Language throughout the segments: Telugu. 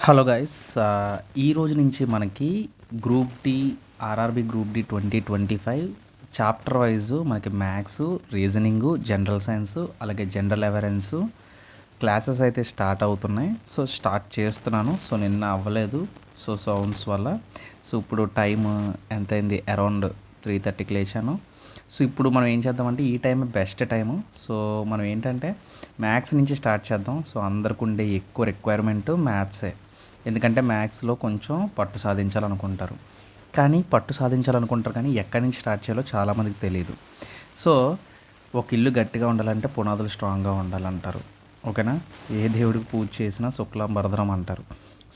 హలో గైస్, ఈ రోజు నుంచి మనకి group D, RRB group D 2025 chapter wise మనకి మ్యాథ్స్, రీజనింగు, జనరల్ సైన్స్, అలాగే జనరల్ అవేరెన్స్ క్లాసెస్ అయితే స్టార్ట్ అవుతున్నాయి. సో స్టార్ట్ చేస్తున్నాను. సో నిన్న అవ్వలేదు, సో సౌండ్స్ వల్ల. సో ఇప్పుడు టైం ఎంత అయింది? అరౌండ్ 3:30కి లేచాను. సో ఇప్పుడు మనం ఏం చేద్దామంటే ఈ టైం బెస్ట్ టైము. సో మనం ఏంటంటే మ్యాథ్స్ నుంచి స్టార్ట్ చేద్దాం. సో అందరికి ఉండే ఎక్కువ రిక్వైర్మెంట్ మ్యాథ్సే. ఎందుకంటే మ్యాథ్స్లో కొంచెం పట్టు సాధించాలనుకుంటారు, కానీ ఎక్కడి నుంచి స్టార్ట్ చేయాలో చాలామందికి తెలియదు. సో ఒక ఇల్లు గట్టిగా ఉండాలంటే పునాదులు స్ట్రాంగ్గా ఉండాలంటారు. ఓకేనా? ఏ దేవుడికి పూజ చేసినా శుక్లం భరధరం అంటారు.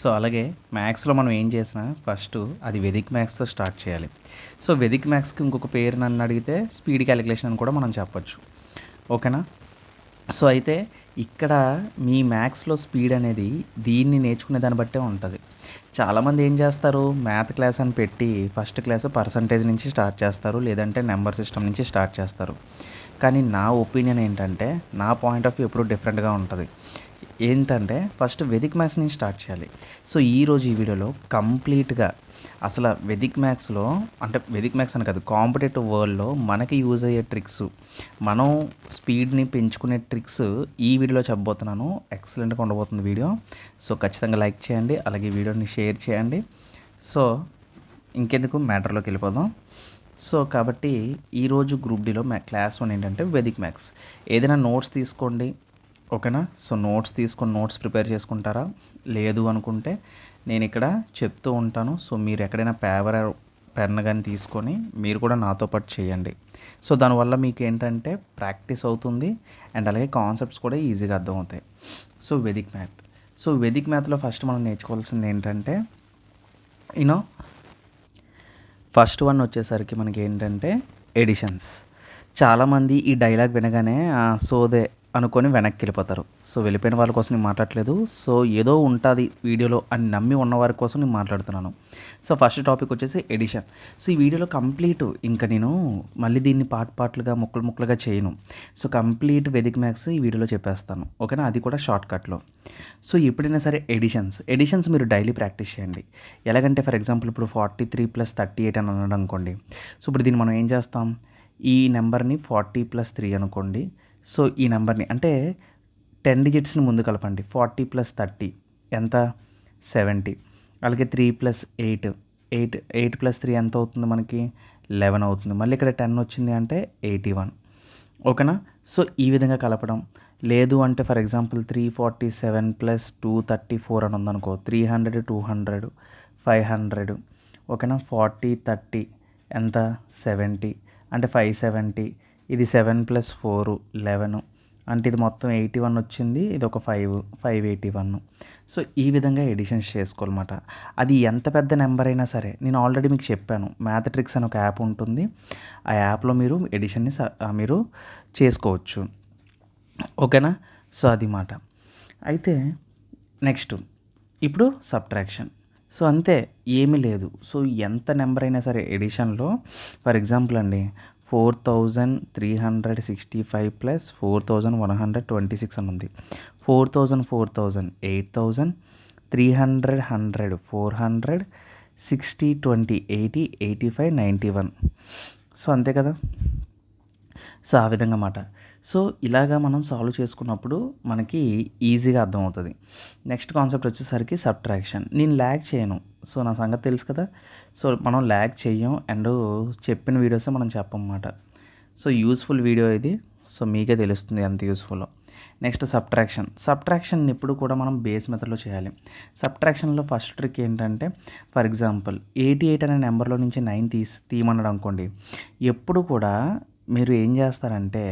సో అలాగే మ్యాథ్స్లో మనం ఏం చేసినా ఫస్ట్ అది వెదిక్ మ్యాథ్స్తో స్టార్ట్ చేయాలి. సో వెదిక్ మ్యాథ్స్కి ఇంకొక పేరు నన్ను అడిగితే స్పీడ్ క్యాలిక్యులేషన్ అని కూడా మనం చెప్పొచ్చు. ఓకేనా? సో అయితే ఇక్కడ మీ మ్యాథ్స్లో స్పీడ్ అనేది దీన్ని నేర్చుకునే దాన్ని బట్టే ఉంటుంది. చాలామంది ఏం చేస్తారు, మ్యాథ్ క్లాస్ అని పెట్టి ఫస్ట్ క్లాస్ పర్సంటేజ్ నుంచి స్టార్ట్ చేస్తారు, లేదంటే నెంబర్ సిస్టమ్ నుంచి స్టార్ట్ చేస్తారు. కానీ నా ఒపీనియన్ ఏంటంటే, నా పాయింట్ ఆఫ్ వ్యూ ఎప్పుడు డిఫరెంట్గా ఉంటుంది. ఏంటంటే ఫస్ట్ వెదిక్ మ్యాథ్స్ నుంచి స్టార్ట్ చేయాలి. సో ఈరోజు ఈ వీడియోలో కంప్లీట్గా అసలు వెదిక్ మ్యాథ్స్లో, అంటే వెదిక్ మ్యాథ్స్ అని కాదు, కాంపిటేటివ్ వరల్డ్లో మనకి యూజ్ అయ్యే ట్రిక్స్, మనం స్పీడ్ని పెంచుకునే ట్రిక్స్ ఈ వీడియోలో చెప్పబోతున్నాను. ఎక్సలెంట్గా ఉండబోతుంది వీడియో. సో ఖచ్చితంగా లైక్ చేయండి, అలాగే వీడియోని షేర్ చేయండి. సో ఇంకెందుకు మ్యాటర్లోకి వెళ్ళిపోదాం. సో కాబట్టి ఈరోజు గ్రూప్ డిలో క్లాస్ 1 ఏంటంటే వెదిక్ మ్యాథ్స్. ఏదైనా నోట్స్ తీసుకోండి. ఓకేనా? సో నోట్స్ తీసుకొని నోట్స్ ప్రిపేర్ చేసుకుంటారా? లేదు అనుకుంటే నేను ఇక్కడ చెప్తూ ఉంటాను. సో మీరు ఎక్కడైనా పేపర్ పెన్ కానీ తీసుకొని మీరు కూడా నాతో పాటు చేయండి. సో దానివల్ల మీకు ఏంటంటే ప్రాక్టీస్ అవుతుంది, అండ్ అలాగే కాన్సెప్ట్స్ కూడా ఈజీగా అర్థమవుతాయి. So vedic math. So vedic మ్యాథ్లో ఫస్ట్ మనం నేర్చుకోవాల్సింది ఏంటంటే ఫస్ట్ వన్ వచ్చేసరికి మనకి ఏంటంటే ఎడిషన్స్. చాలామంది ఈ డైలాగ్ వినగానే సోదే అనుకొని వెనక్కి వెళ్ళిపోతారు. సో వెళ్ళిపోయిన వాళ్ళ కోసం నేను మాట్లాడలేదు. సో ఏదో ఉంటుంది వీడియోలో అని నమ్మి ఉన్నవారి కోసం నేను మాట్లాడుతున్నాను. సో ఫస్ట్ టాపిక్ వచ్చేసి ఎడిషన్. సో ఈ వీడియోలో కంప్లీట్ ఇంకా నేను మళ్ళీ దీన్ని పార్ట్లుగా ముక్కలుగా చేయను. సో కంప్లీట్ వెదిక్ మ్యాథ్స్ ఈ వీడియోలో చెప్పేస్తాను. ఓకేనా? అది కూడా షార్ట్కట్లో. సో ఎప్పుడైనా సరే ఎడిషన్స్ మీరు డైలీ ప్రాక్టీస్ చేయండి. ఎలాగంటే ఫర్ ఎగ్జాంపుల్ ఇప్పుడు 43 + 38 అని అన్నాడు అనుకోండి. సో ఇప్పుడు దీన్ని మనం ఏం చేస్తాం, ఈ నెంబర్ని 40 + 3 అనుకోండి. సో ఈ నెంబర్ని అంటే 10 డిజిట్స్ని ముందు కలపండి. 40 + 30 ఎంత? 70. అలాగే 3 + 8 8 + 3 ఎంత అవుతుంది మనకి? 11 అవుతుంది. మళ్ళీ ఇక్కడ 10 వచ్చింది అంటే 81. ఓకేనా? సో ఈ విధంగా కలపడం. లేదు అంటే ఫర్ ఎగ్జాంపుల్ 347 + 234 అని ఉందనుకో, 300 200 500. ఓకేనా? 40 30 ఎంత? 70 అంటే 570. ఇది 7 + 4 11 అంటే ఇది మొత్తం 81 వచ్చింది. ఇది ఒక 581. సో ఈ విధంగా ఎడిషన్స్ చేసుకోవాలన్నమాట. అది ఎంత పెద్ద నెంబర్ అయినా సరే, నేను ఆల్రెడీ మీకు చెప్పాను, మ్యాథ్ ట్రిక్స్ అని ఒక యాప్ ఉంటుంది. ఆ యాప్లో మీరు ఎడిషన్ని మీరు చేసుకోవచ్చు. ఓకేనా? సో అది మాట. అయితే నెక్స్ట్ ఇప్పుడు సబ్ట్రాక్షన్. సో అంతే, ఏమీ లేదు. సో ఎంత నెంబర్ అయినా సరే ఎడిషన్లో ఫర్ ఎగ్జాంపుల్ అండి, 4365 + 4126 అని ఉంది. 4000 8000 300 100 400 60 20 80 85 91. సో అంతే కదా? సో ఆ విధంగా మాట. సో ఇలాగా మనం సాల్వ్ చేసుకున్నప్పుడు మనకి ఈజీగా అర్థమవుతుంది. నెక్స్ట్ కాన్సెప్ట్ వచ్చేసరికి సబ్ట్రాక్షన్. నేను ల్యాగ్ చేయను. సో నా సంగతి తెలుసు కదా. సో మనం ల్యాగ్ చెయ్యం, అండ్ చెప్పిన వీడియోసే మనం చెప్పమాట. సో యూస్ఫుల్ వీడియో ఇది. సో మీకే తెలుస్తుంది ఎంత యూస్ఫుల్లో. నెక్స్ట్ సబ్ట్రాక్షన్ ఎప్పుడు కూడా మనం బేస్ మెథడ్లో చేయాలి. సబ్ట్రాక్షన్లో ఫస్ట్ ట్రిక్ ఏంటంటే ఫర్ ఎగ్జాంపుల్ 88 అనే నెంబర్లో నుంచి 9 తీయమన్నాడు అనుకోండి. ఎప్పుడు కూడా మీరు ఏం చేస్తారంటే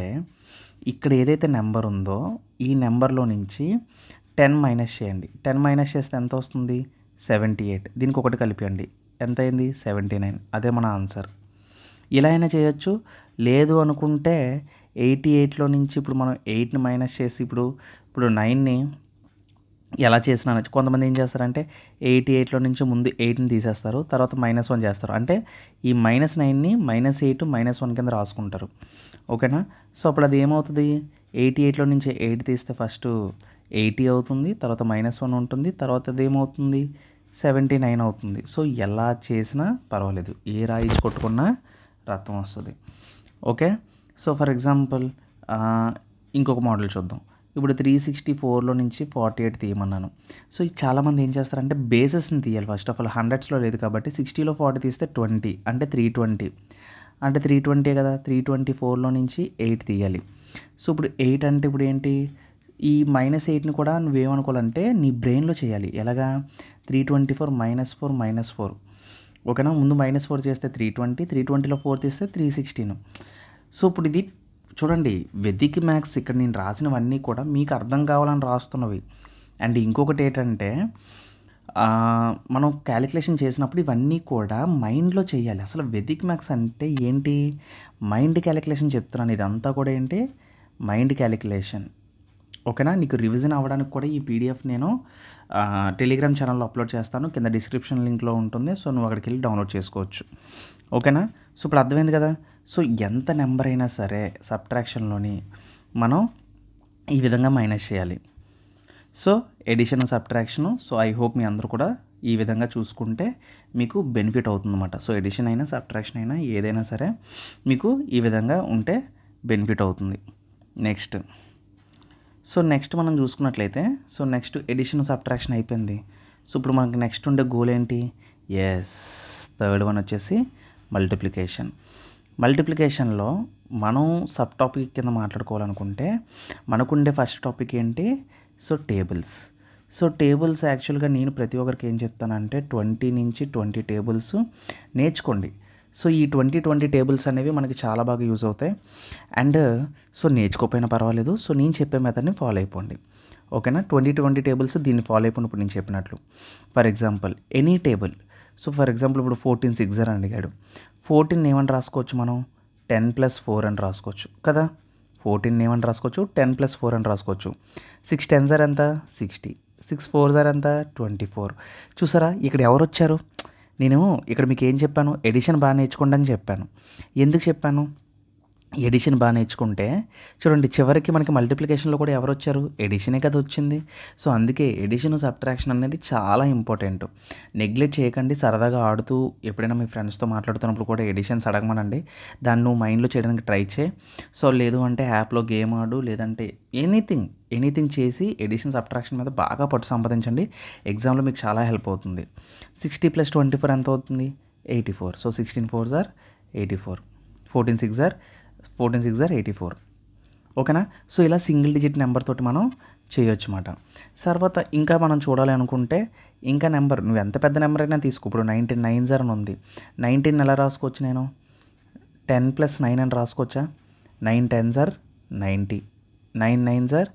ఇక్కడ ఏదైతే నెంబర్ ఉందో ఈ నెంబర్లో నుంచి 10 మైనస్ చేయండి. 10 మైనస్ చేస్తే ఎంత వస్తుంది? 78. దీనికి ఒకటి కలిపండి, ఎంత అయింది? 79. అదే మన ఆన్సర్. ఇలా అయినా చేయొచ్చు. లేదు అనుకుంటే 88లో నుంచి ఇప్పుడు మనం 8ని మైనస్ చేసి ఇప్పుడు 9ని ఎలా చేసినా అనొచ్చు. కొంతమంది ఏం చేస్తారంటే 88లో నుంచి ముందు 8ని తీసేస్తారు, తర్వాత -1 చేస్తారు. అంటే ఈ -9ని -8 -1 కింద రాసుకుంటారు. ఓకేనా? సో అప్పుడు అది ఏమవుతుంది, 88లో నుంచి 8 తీస్తే ఫస్ట్ 80 అవుతుంది, తర్వాత -1 ఉంటుంది, తర్వాత అదేమవుతుంది 79 అవుతుంది. సో ఎలా చేసినా పర్వాలేదు, ఏ రాయిచి కొట్టుకున్నా రక్తం వస్తుంది. ఓకే. సో ఫర్ ఎగ్జాంపుల్ ఇంకొక మోడల్ చూద్దాం. ఇప్పుడు 364లో నుంచి 48 తీయమన్నాను. సో చాలామంది ఏం చేస్తారంటే బేసెస్ని తీయాలి. ఫస్ట్ ఆఫ్ ఆల్ హండ్రెడ్స్లో లేదు కాబట్టి 60లో 40 తీస్తే 20 అంటే 320 అంటే 320 కదా. 324లో నుంచి 8 తీయాలి. సో ఇప్పుడు 8 అంటే ఇప్పుడు ఏంటి, ఈ -8ని కూడా నువ్వేమనుకోవాలంటే నీ బ్రెయిన్లో చేయాలి. ఎలాగా, 324 -4 -4 ఓకేనా. ముందు -4 చేస్తే 320, 320లో 4 తీస్తే 316. సో ఇప్పుడు ఇది చూడండి, వెదిక్ మ్యాథ్స్ ఇక్కడ నేను రాసినవన్నీ కూడా మీకు అర్థం కావాలని రాస్తున్నవి. అండ్ ఇంకొకటి ఏంటంటే మనం క్యాలిక్యులేషన్ చేసినప్పుడు ఇవన్నీ కూడా మైండ్లో చేయాలి. అసలు వెదిక్ మ్యాథ్స్ అంటే ఏంటి, మైండ్ క్యాలిక్యులేషన్ చెప్తున్నాను. ఇదంతా కూడా ఏంటి, మైండ్ క్యాలిక్యులేషన్. ఓకేనా. నీకు రివిజన్ అవ్వడానికి కూడా ఈ పీడిఎఫ్ నేను టెలిగ్రామ్ ఛానల్లో అప్లోడ్ చేస్తాను, కింద డిస్క్రిప్షన్ లింక్లో ఉంటుంది. సో నువ్వు అక్కడికి వెళ్ళి డౌన్లోడ్ చేసుకోవచ్చు. ఓకేనా. సో ఇప్పుడు అర్థమైంది కదా. సో ఎంత నెంబర్ అయినా సరే సబ్ట్రాక్షన్లోని మనం ఈ విధంగా మైనస్ చేయాలి. So addition subtraction. So I hope మీ అందరూ కూడా ఈ విధంగా చూసుకుంటే మీకు బెనిఫిట్ అవుతుందన్నమాట. సో ఎడిషన్ అయినా సబ్ట్రాక్షన్ అయినా ఏదైనా సరే మీకు ఈ విధంగా ఉంటే బెనిఫిట్ అవుతుంది. నెక్స్ట్ మనం చూసుకున్నట్లయితే, సో నెక్స్ట్ ఎడిషన్ సబ్ట్రాక్షన్ అయిపోయింది. సో ఇప్పుడు మనకి నెక్స్ట్ ఉండే గోల్ ఏంటి, థర్డ్ వన్ వచ్చేసి మల్టిప్లికేషన్లో మనం సబ్ టాపిక్ కింద మాట్లాడుకోవాలనుకుంటే మనకుండే ఫస్ట్ టాపిక్ ఏంటి, సో టేబుల్స్ యాక్చువల్గా నేను ప్రతి ఒక్కరికి ఏం చెప్తానంటే 20 నుంచి 20 టేబుల్స్ నేర్చుకోండి. సో ఈ 20 టేబుల్స్ అనేవి మనకి చాలా బాగా యూజ్ అవుతాయి. అండ్ సో నేర్చుకోకపోయినా పర్వాలేదు, సో నేను చెప్పే మెథడ్ని ఫాలో అయిపోండి. ఓకేనా. 20 టేబుల్స్ దీన్ని ఫాలో అయిపోండి. ఇప్పుడు నేను చెప్పినట్లు for example any table. So for example ఇప్పుడు 14 6 అని అడిగాడు. 14 ఏమని రాసుకోవచ్చు మనం, 10 + 4 అని రాసుకోవచ్చు కదా. 14 ఏమని రాసుకోవచ్చు, 10 + 4 అని రాసుకోవచ్చు. 6 10s ఎంత, 60. 6 4s ఎంత, 24. చూసారా ఇక్కడ ఎవరు వచ్చారు, నేను ఇక్కడ మీకు ఏం చెప్పాను, ఎడిషన్ బాగా నేర్చుకోండి అని చెప్పాను. ఎందుకు చెప్పాను, ఎడిషన్ బాగా నేర్చుకుంటే చూడండి చివరికి మనకి మల్టిప్లికేషన్లో కూడా ఎవరు వచ్చారు, ఎడిషనే కదా వచ్చింది. సో అందుకే ఎడిషన్ సబ్ట్రాక్షన్ అనేది చాలా ఇంపార్టెంట్. నెగ్లెక్ట్ చేయకండి. సరదాగా ఆడుతూ ఎప్పుడైనా మీ ఫ్రెండ్స్తో మాట్లాడుతున్నప్పుడు కూడా ఎడిషన్స్ అడగమనండి. దాన్ని నువ్వు మైండ్లో చేయడానికి ట్రై చేయి. సో లేదు అంటే యాప్లో గేమ్ ఆడు, లేదంటే ఎనీథింగ్ చేసి ఎడిషన్ సబ్ట్రాక్షన్ మీద బాగా పట్టు సంపాదించండి. ఎగ్జామ్లో మీకు చాలా హెల్ప్ అవుతుంది. 60 + 24 ఎంత అవుతుంది, 84. So 16 4s are 84, 14 6s are 84. ఓకేనా. సో ఇలా సింగిల్ డిజిట్ నెంబర్ తోటి మనం చేయొచ్చు అన్నమాట. తర్వాత ఇంకా మనం చూడాలి అనుకుంటే ఇంకా నెంబర్ నువ్వు ఎంత పెద్ద నెంబర్ అయినా తీసుకో. ఇప్పుడు 19 9s అని ఉంది. 19 ఎలా రాసుకోవచ్చు, నేను 10 + 9 అని రాసుకోవచ్చా. 9 10s are 90, 9 9s are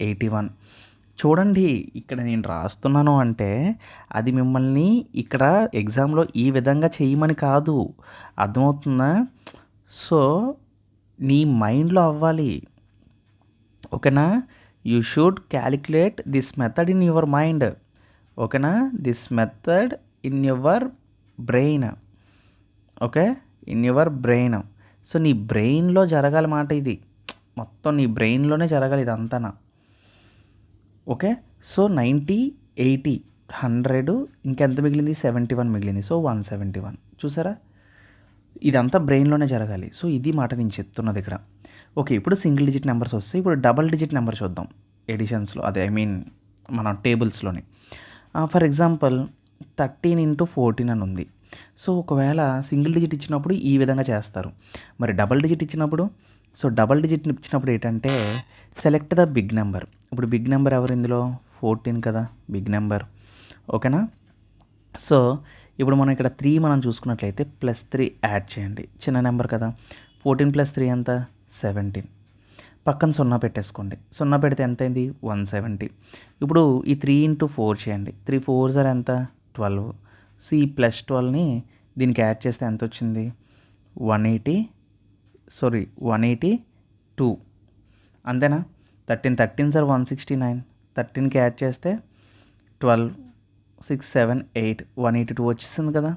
81. చూడండి ఇక్కడ నేను రాస్తున్నాను అంటే అది మిమ్మల్ని ఇక్కడ ఎగ్జామ్లో ఈ విధంగా చేయమని కాదు, అర్థమవుతుందా. సో నీ మైండ్లో అవ్వాలి. ఓకేనా. You should calculate this method in your mind. ఓకేనా. This method in your brain. Okay, in your brain. So నీ బ్రెయిన్లో జరగాలి మాట ఇది, మొత్తం నీ బ్రెయిన్లోనే జరగాలి ఇదంతా. ఓకే. సో 90 80 100 ఇంకెంత మిగిలింది, 71 మిగిలింది. సో 171. చూసారా, ఇదంతా బ్రెయిన్లోనే జరగాలి. సో ఇది మాట నేను చెప్తున్నది ఇక్కడ. ఓకే, ఇప్పుడు సింగిల్ డిజిట్ నెంబర్స్ వస్తాయి. ఇప్పుడు డబల్ డిజిట్ నెంబర్ చూద్దాం ఎడిషన్స్లో, అదే మన టేబుల్స్లోని. ఫర్ ఎగ్జాంపుల్ 13 × 14 అని ఉంది. సో ఒకవేళ సింగిల్ డిజిట్ ఇచ్చినప్పుడు ఈ విధంగా చేస్తారు, మరి డబల్ డిజిట్ ఇచ్చినప్పుడు, సో డబల్ డిజిట్ ఇచ్చినప్పుడు ఏంటంటే సెలెక్ట్ ద బిగ్ నెంబర్. ఇప్పుడు బిగ్ నెంబర్ ఎవరు ఇందులో, 14 కదా బిగ్ నెంబర్. ఓకేనా. సో ఇప్పుడు మనం ఇక్కడ 3 మనం చూసుకున్నట్లయితే +3 యాడ్ చేయండి, చిన్న నెంబర్ కదా. 14 + 3 ఎంత, 17. పక్కన 0 పెట్టేసుకోండి. 0 పెడితే ఎంత అయింది, 170. ఇప్పుడు ఈ 3 × 4 చేయండి. 3 4s are ఎంత, 12. సో ఈ +12ని దీనికి యాడ్ చేస్తే ఎంత వచ్చింది, 182. అంతేనా. 13 13s are 169. 13కి యాడ్ చేస్తే 12 6 7 8 182 వచ్చేసింది కదా.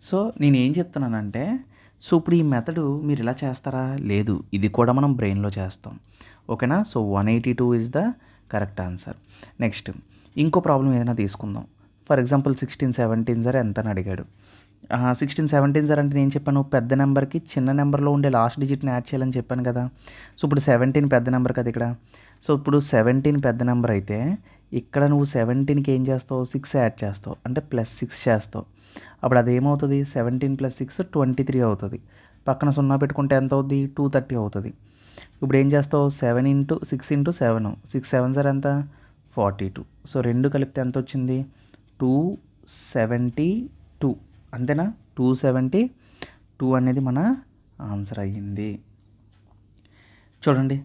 సో నేను ఏం చెప్తున్నానంటే, సో ఇప్పుడు ఈ మెథడు మీరు ఇలా చేస్తారా, లేదు ఇది కూడా మనం బ్రెయిన్లో చేస్తాం. ఓకేనా. So 182 is the correct answer. Next ఇంకో ప్రాబ్లం ఏదైనా తీసుకుందాం. ఫర్ ఎగ్జాంపుల్ 16, 17 సార్ ఎంత అని అడిగాడు. 16, 17 సార్ అంటే నేను చెప్పాను పెద్ద నెంబర్కి చిన్న నెంబర్లో ఉండే లాస్ట్ డిజిట్ని యాడ్ చేయాలని చెప్పాను కదా. సో ఇప్పుడు 17 పెద్ద నెంబర్ కదా ఇక్కడ. సో ఇప్పుడు 17 పెద్ద నెంబర్ అయితే ఇక్కడ నువ్వు 17కి ఏం చేస్తావు, 6 యాడ్ చేస్తావు, అంటే +6 చేస్తావు. అప్పుడు అదేమవుతుంది, 17 + 6 23 అవుతుంది. పక్కన 0 పెట్టుకుంటే ఎంత అవుతుంది, 230 అవుతుంది. ఇప్పుడు ఏం చేస్తావు, 7 × 6 × 7, 6 7 సార్ ఎంత, 42. సో రెండు కలిపితే ఎంత వచ్చింది, 272. అంతేనా, 272 అనేది మన ఆన్సర్ అయ్యింది. చూడండి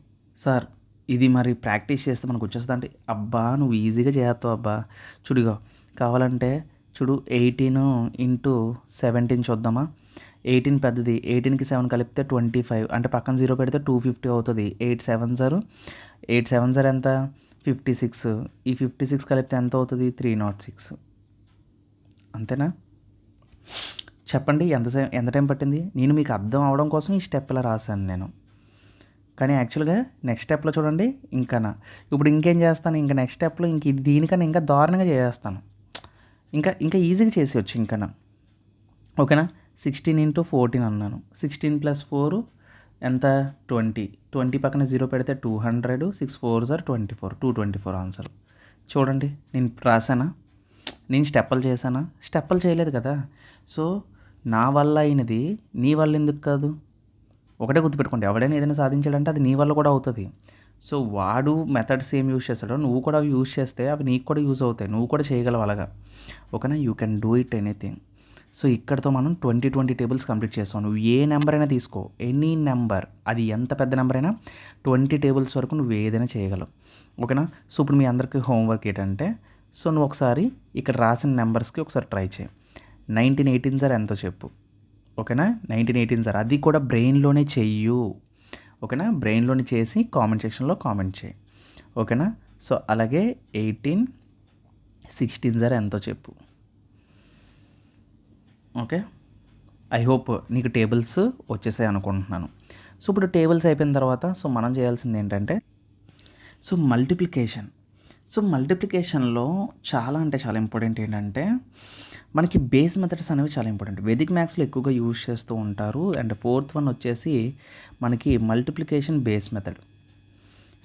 సార్, ఇది మరి ప్రాక్టీస్ చేస్తే మనకు వచ్చేస్తుంది అంటే, అబ్బా నువ్వు ఈజీగా చేస్తావు అబ్బా. చూడిగో కావాలంటే చూడు, 18 × 17 చూద్దామా. 18 పెద్దది, 18కి 7 కలిపితే 25, అంటే పక్కన 0 పెడితే 250 అవుతుంది. 8 7 సార్ ఎంత, 56. ఈ 56 కలిపితే ఎంత అవుతుంది, 306. అంతేనా. చెప్పండి ఎంత టైం పట్టింది. నేను మీకు అర్థం అవడం కోసం ఈ స్టెప్ ఇలా రాశాను నేను. కానీ యాక్చువల్గా నెక్స్ట్ స్టెప్లో చూడండి ఇంకనా. ఇప్పుడు ఇంకేం చేస్తాను, ఇంకా నెక్స్ట్ స్టెప్లో దీనికన్నా ఇంకా దారుణంగా చేసేస్తాను. ఇంకా ఈజీగా చేసేయచ్చు ఇంకనా. ఓకేనా. 16 × 14 అన్నాను. 16 + 4 ఎంత, 20. 20 పక్కన 0 పెడితే 200. 6 4 సార్ 24, 224 ఆన్సర్. చూడండి నేను రాశానా, నేను స్టెప్పులు చేశానా, స్టెప్పులు చేయలేదు కదా. సో నా వల్ల అయినది నీ వల్ల ఎందుకు కాదు. ఒకటే గుర్తుపెట్టుకోండి, ఎవడైనా ఏదైనా సాధించాడంటే అది నీ వల్ల కూడా అవుతుంది. సో వాడు మెథడ్స్ ఏం యూజ్ చేస్తాడో నువ్వు కూడా అవి యూజ్ చేస్తే అవి నీకు కూడా యూజ్ అవుతాయి, నువ్వు కూడా చేయగలవు అలాగా. ఓకేనా, you can do it anything. So ఇక్కడతో మనం 20 టేబుల్స్ కంప్లీట్ చేస్తాం. నువ్వు ఏ నెంబర్ అయినా తీసుకో, ఎనీ నెంబర్, అది ఎంత పెద్ద నెంబర్ అయినా 20 టేబుల్స్ వరకు నువ్వు ఏదైనా చేయగలవు. ఓకేనా. సో ఇప్పుడు మీ అందరికీ హోంవర్క్ ఏంటంటే, సో నువ్వు ఒకసారి ఇక్కడ రాసిన నెంబర్స్కి ఒకసారి ట్రై చేయి. 1918 సార్ ఎంతో చెప్పు. ఓకేనా, 1918 సార్, అది కూడా బ్రెయిన్లోనే చెయ్యు. ఓకేనా, బ్రెయిన్లోనే చేసి కామెంట్ సెక్షన్లో కామెంట్ చేయి. ఓకేనా. సో అలాగే 1816 సార్ ఎంతో చెప్పు. ఓకే, ఐ హోప్ నీకు టేబుల్స్ వచ్చేసాయి అనుకుంటున్నాను. సో ఇప్పుడు టేబుల్స్ అయిపోయిన తర్వాత సో మనం చేయాల్సింది ఏంటంటే, సో మల్టిప్లికేషన్లో చాలా అంటే చాలా ఇంపార్టెంట్ ఏంటంటే, మనకి బేస్ మెథడ్స్ అనేవి చాలా ఇంపార్టెంట్. వేదిక్ మ్యాథ్స్లో ఎక్కువగా యూజ్ చేస్తూ ఉంటారు. అండ్ 4th వన్ వచ్చేసి మనకి మల్టిప్లికేషన్ బేస్ మెథడ్.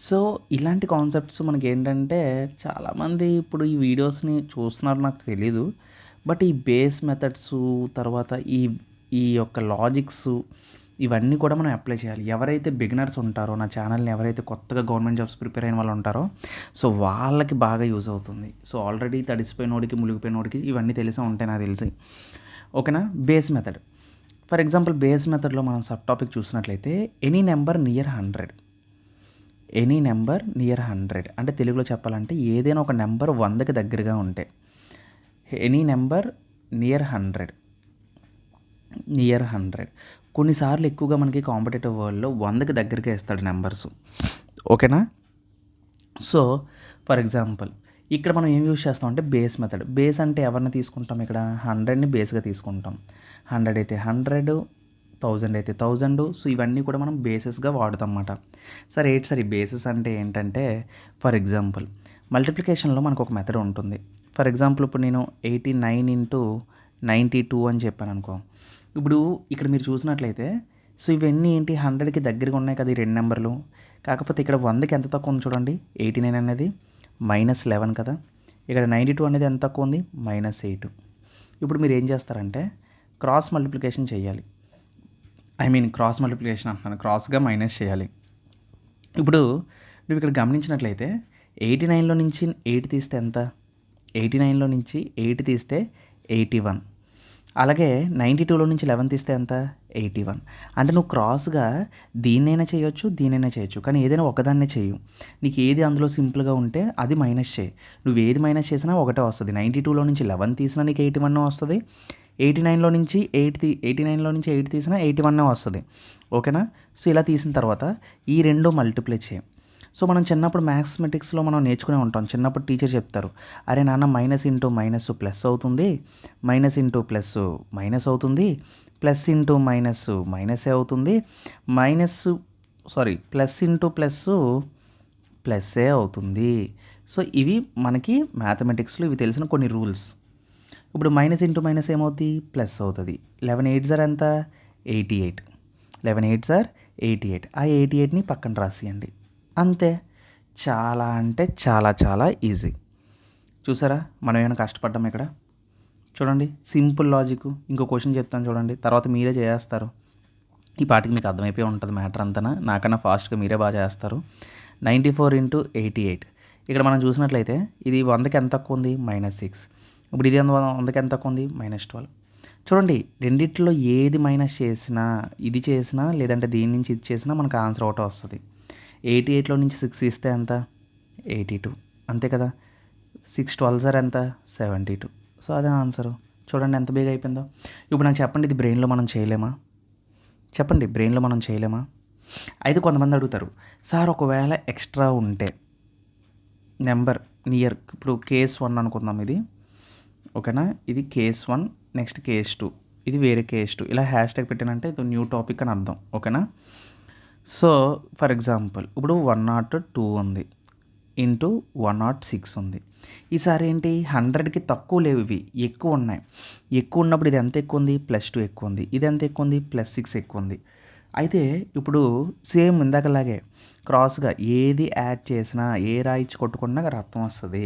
సో ఇలాంటి కాన్సెప్ట్స్ మనకి ఏంటంటే, చాలామంది ఇప్పుడు ఈ వీడియోస్ని చూస్తున్నారు నాకు తెలీదు. బట్ ఈ బేస్ మెథడ్స్ తర్వాత ఈ యొక్క లాజిక్స్ ఇవన్నీ కూడా మనం అప్లై చేయాలి. ఎవరైతే బిగినర్స్ ఉంటారో, నా ఛానల్ని ఎవరైతే కొత్తగా గవర్నమెంట్ జాబ్స్ ప్రిపేర్ అయిన వాళ్ళు ఉంటారో, సో వాళ్ళకి బాగా యూజ్ అవుతుంది. సో ఆల్రెడీ తడిసిపోయినోడికి మునిగిపోయినోడికి ఇవన్నీ తెలిసే ఉంటాయి నాకు తెలిసి. ఓకేనా. Base method, for example base మెథడ్లో మనం సబ్ టాపిక్ చూసినట్లయితే, ఎనీ నెంబర్ నియర్ 100 అంటే తెలుగులో చెప్పాలంటే ఏదైనా ఒక నెంబర్ 100కి దగ్గరగా ఉంటే, ఎనీ నెంబర్ నియర్ 100. కొన్నిసార్లు ఎక్కువగా మనకి కాంపిటేటివ్ వరల్డ్లో 100కి దగ్గరగా ఇస్తాడు నెంబర్స్. ఓకేనా. సో ఫర్ ఎగ్జాంపుల్ ఇక్కడ మనం ఏం యూజ్ చేస్తాం అంటే బేస్ మెథడ్. బేస్ అంటే ఎవరిని తీసుకుంటాం, ఇక్కడ 100ని బేస్గా తీసుకుంటాం. 100 అయితే 100, 1000 అయితే 1000. సో ఇవన్నీ కూడా మనం బేసెస్గా వాడుతాం అన్నమాట. సరే ఏంటి సార్ ఈ బేసెస్ అంటే ఏంటంటే, ఫర్ ఎగ్జాంపుల్ మల్టిప్లికేషన్లో మనకు ఒక మెథడ్ ఉంటుంది. ఫర్ ఎగ్జాంపుల్ ఇప్పుడు నేను 89 × 92 అని చెప్పాను అనుకో. ఇప్పుడు ఇక్కడ మీరు చూసినట్లయితే సో ఇవన్నీ ఏంటి 100కి దగ్గరగా ఉన్నాయి కదా ఈ రెండు నెంబర్లు. కాకపోతే ఇక్కడ 100కి ఎంత తక్కువ ఉంది చూడండి, 89 అనేది -11 కదా. ఇక్కడ 92 అనేది ఎంత తక్కువ ఉంది, -8. ఇప్పుడు మీరు ఏం చేస్తారంటే క్రాస్ మల్టిప్లికేషన్ చేయాలి. క్రాస్ మల్టిప్లికేషన్ అంటున్నాను, క్రాస్గా మైనస్ చేయాలి. ఇప్పుడు నువ్వు ఇక్కడ గమనించినట్లయితే 89లో నుంచి 8 తీస్తే ఎంత, 89లో నుంచి 8 తీస్తే 81. అలాగే 92లో నుంచి 11 తీస్తే ఎంత, 81. అంటే నువ్వు క్రాస్గా దీన్నైనా చేయొచ్చు, కానీ ఏదైనా ఒకదాన్నే చేయు. నీకు ఏది అందులో సింపుల్గా ఉంటే అది మైనస్ చేయి. నువ్వు ఏది మైనస్ చేసినా ఒకటే వస్తుంది. 92లో నుంచి 11 తీసినా నీకు 81 వస్తుంది. 89లో నుంచి 8 తీసినా 81 వస్తుంది. ఓకేనా. సో ఇలా తీసిన తర్వాత ఈ రెండు మల్టిప్లై చేయి. సో మనం చిన్నప్పుడు మ్యాథమెటిక్స్లో మనం నేర్చుకునే ఉంటాం. చిన్నప్పుడు టీచర్ చెప్తారు, అరే నాన్న మైనస్ ఇంటూ మైనస్ ప్లస్ అవుతుంది, మైనస్ ఇంటూ ప్లస్ మైనస్ అవుతుంది, ప్లస్ ఇంటూ మైనస్ మైనసే అవుతుంది, ప్లస్ ఇంటూ ప్లస్ ప్లస్సే అవుతుంది. సో ఇవి మనకి మ్యాథమెటిక్స్లో ఇవి తెలిసిన కొన్ని రూల్స్. ఇప్పుడు మైనస్ ఇంటూ మైనస్ ఏమవుతుంది, ప్లస్ అవుతుంది. 11 8 ఎంత, 88. 11 8 88. ఆ 88ని పక్కన రాసియండి, అంతే. చాలా అంటే చాలా చాలా ఈజీ. చూసారా మనం ఏమైనా కష్టపడ్డాం ఇక్కడ? చూడండి సింపుల్ లాజిక్. ఇంకో క్వశ్చన్ చెప్తాను చూడండి, తర్వాత మీరే చేస్తారు. ఈ పాటికి మీకు అర్థమైపోయి ఉంటుంది మ్యాటర్ అంతా, నాకన్నా ఫాస్ట్గా మీరే బాగా చేస్తారు. 94 ఇంటూ 88. ఇక్కడ మనం చూసినట్లయితే ఇది 100కి ఎంత తక్కువ ఉంది, -6. ఇప్పుడు ఇది 100కి ఎంత తక్కువ ఉంది, -12. చూడండి రెండిట్లో ఏది మైనస్ చేసినా, ఇది చేసినా లేదంటే దీని నుంచి ఇది చేసినా మనకు ఆన్సర్ ఒకటే వస్తుంది. 88లో నుంచి 6 ఇస్తే ఎంత, 82, అంతే కదా. 6 12 ఎంత, 72. సో అదే ఆన్సరు. చూడండి ఎంత బేగా అయిపోయిందో. ఇప్పుడు నాకు చెప్పండి, ఇది బ్రెయిన్లో మనం చేయలేమా? చెప్పండి, బ్రెయిన్లో మనం చేయలేమా? అయితే కొంతమంది అడుగుతారు, సార్ ఒకవేళ ఎక్స్ట్రా ఉంటే నెంబర్ నియర్, ఇప్పుడు కేస్ 1 అనుకుందాం ఇది, ఓకేనా. ఇది కేస్ 1, నెక్స్ట్ కేస్ 2, ఇది వేరే కేస్ 2, ఇలా హ్యాష్ ట్యాగ్ పెట్టానంటే ఇది న్యూ టాపిక్ అని అర్థం, ఓకేనా. సో ఫర్ ఎగ్జాంపుల్ ఇప్పుడు 102 ఉంది ఇంటూ 106 ఉంది. ఈసారి ఏంటి 100కి తక్కువ లేవు, ఇవి ఎక్కువ ఉన్నాయి. ఎక్కువ ఉన్నప్పుడు ఇది ఎంత ఎక్కువ ఉంది, +2 ఎక్కువ ఉంది. ఇది ఎంత ఎక్కువ ఉంది, +6 ఎక్కువ ఉంది. అయితే ఇప్పుడు సేమ్ ఇందాకలాగే క్రాస్గా ఏది యాడ్ చేసినా, ఏ రాయిచ్చి కొట్టుకున్నా రక్తం వస్తుంది.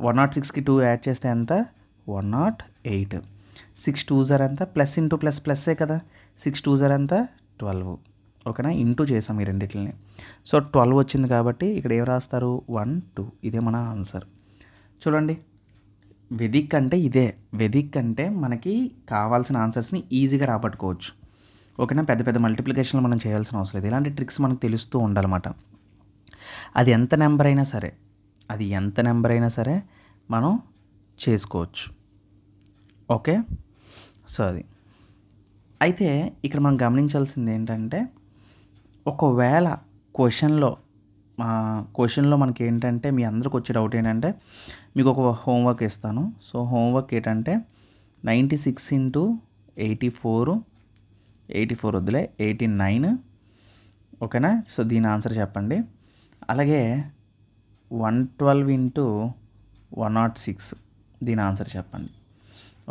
106కి 2 యాడ్ చేస్తే ఎంత, 108. 6 2 ఎంత, ప్లస్ ఇంటూ ప్లస్ ప్లస్సే కదా. 6 2 ఎంత, 12, ఓకేనా. ఇంటూ చేసాం ఈ రెండింటిని. సో 12 వచ్చింది కాబట్టి ఇక్కడ ఏం రాస్తారు, 1 2. ఇదే మన ఆన్సర్. చూడండి వెదిక్ అంటే ఇదే. వెదిక్ అంటే మనకి కావాల్సిన ఆన్సర్స్ని ఈజీగా రాబట్టుకోవచ్చు, ఓకేనా. పెద్ద పెద్ద మల్టిప్లికేషన్లు మనం చేయాల్సిన అవసరం లేదు. ఇలాంటి ట్రిక్స్ మనకు తెలుస్తూ ఉండాలన్నమాట. అది ఎంత నెంబర్ అయినా సరే, అది ఎంత నెంబర్ అయినా సరే మనం చేసుకోవచ్చు, ఓకే. సో అది అయితే ఇక్కడ మనం గమనించాల్సింది ఏంటంటే, ఒకవేళ క్వశ్చన్లో మనకి ఏంటంటే, మీ అందరికి వచ్చే డౌట్ ఏంటంటే, మీకు ఒక హోంవర్క్ ఇస్తాను. సో హోంవర్క్ ఏంటంటే 96 ఇంటూ 84 వద్దులే 89, ఓకేనా. సో దీని ఆన్సర్ చెప్పండి. అలాగే 112 ఇంటూ 106 దీని ఆన్సర్ చెప్పండి,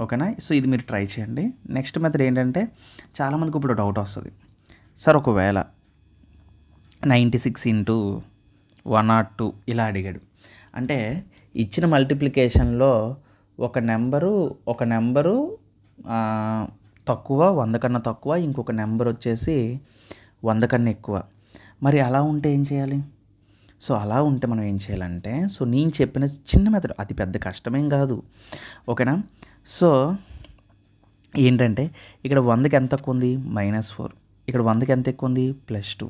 ఓకేనా. సో ఇది మీరు ట్రై చేయండి. నెక్స్ట్ మెథడ్ ఏంటంటే, చాలామందికి ఇప్పుడు డౌట్ వస్తుంది, సార్ ఒకవేళ 96 ఇంటూ 102 ఇలా అడిగాడు అంటే, ఇచ్చిన మల్టిప్లికేషన్లో ఒక నెంబరు తక్కువ, 100 కన్నా తక్కువ, ఇంకొక నెంబర్ వచ్చేసి 100 కన్నా ఎక్కువ. మరి అలా ఉంటే ఏం చేయాలి? సో అలా ఉంటే మనం ఏం చేయాలంటే, సో నేను చెప్పిన చిన్న మెథడ్, అది పెద్ద కష్టమేం కాదు, ఓకేనా. సో ఏంటంటే ఇక్కడ 100కి ఎంత తక్కువ ఉంది, -4. ఇక్కడ 100కి ఎంత ఎక్కువ ఉంది, +2.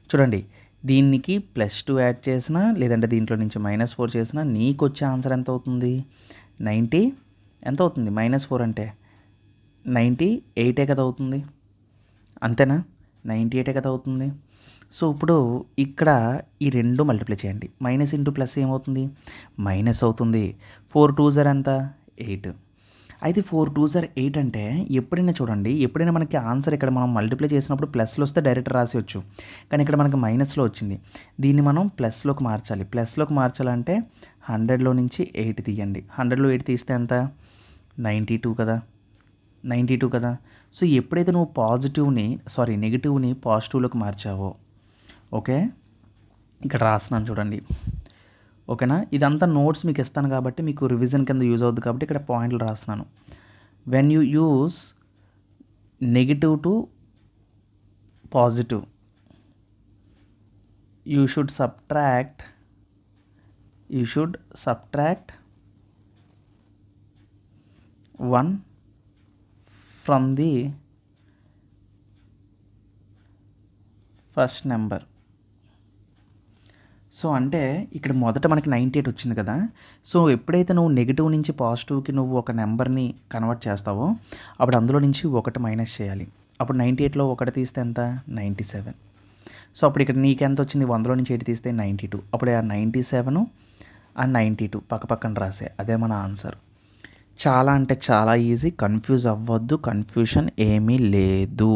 చూడండి దీనికి +2 యాడ్ చేసినా లేదంటే దీంట్లో నుంచి -4 చేసినా నీకు వచ్చే ఆన్సర్ ఎంత అవుతుంది, 90. ఎంత అవుతుంది, -4 అంటే 98 కదా అవుతుంది, అంతేనా. 98 కదా అవుతుంది. సో ఇప్పుడు ఇక్కడ ఈ రెండు మల్టిప్లై చేయండి. మైనస్ ఇంటూ ప్లస్ ఏమవుతుంది, మైనస్ అవుతుంది. 4 2 ఎంత, 8. అయితే 4 2 8 అంటే ఎప్పుడైనా చూడండి, ఎప్పుడైనా మనకి ఆన్సర్ ఇక్కడ మనం మల్టిప్లై చేసినప్పుడు ప్లస్లో వస్తే డైరెక్ట్ రాసేయచ్చు, కానీ ఇక్కడ మనకి మైనస్లో వచ్చింది. దీన్ని మనం ప్లస్లోకి మార్చాలి. ప్లస్లోకి మార్చాలంటే 100లో నుంచి 8 తీయండి. 100లో 8 తీస్తే ఎంత, 92 కదా. 92 కదా. సో ఎప్పుడైతే నువ్వు నెగిటివ్ని పాజిటివ్లోకి మార్చావో, ఓకే, ఇక్కడ రాస్తున్నాను చూడండి, ఓకేనా. ఇదంతా నోట్స్ మీకు ఇస్తాను కాబట్టి మీకు రివిజన్ కింద యూజ్ అవుతుంది కాబట్టి ఇక్కడ పాయింట్లు రాస్తున్నాను. When you use negative to positive, you should subtract 1 from the first number. So అంటే ఇక్కడ మొదట మనకి 98 వచ్చింది కదా. సో ఎప్పుడైతే నువ్వు నెగిటివ్ నుంచి పాజిటివ్కి నువ్వు ఒక నెంబర్ని కన్వర్ట్ చేస్తావో అప్పుడు అందులో నుంచి 1 మైనస్ చేయాలి. అప్పుడు 98లో 1 తీస్తే ఎంత, 97. సో అప్పుడు ఇక్కడ నీకెంత వచ్చింది, 100లో నుంచి 8 తీస్తే 92. అప్పుడు ఆ 97 ఆ 92 పక్కన రాసే, అదే మన ఆన్సర్. చాలా అంటే చాలా ఈజీ, కన్ఫ్యూజ్ అవ్వద్దు, కన్ఫ్యూషన్ ఏమీ లేదు.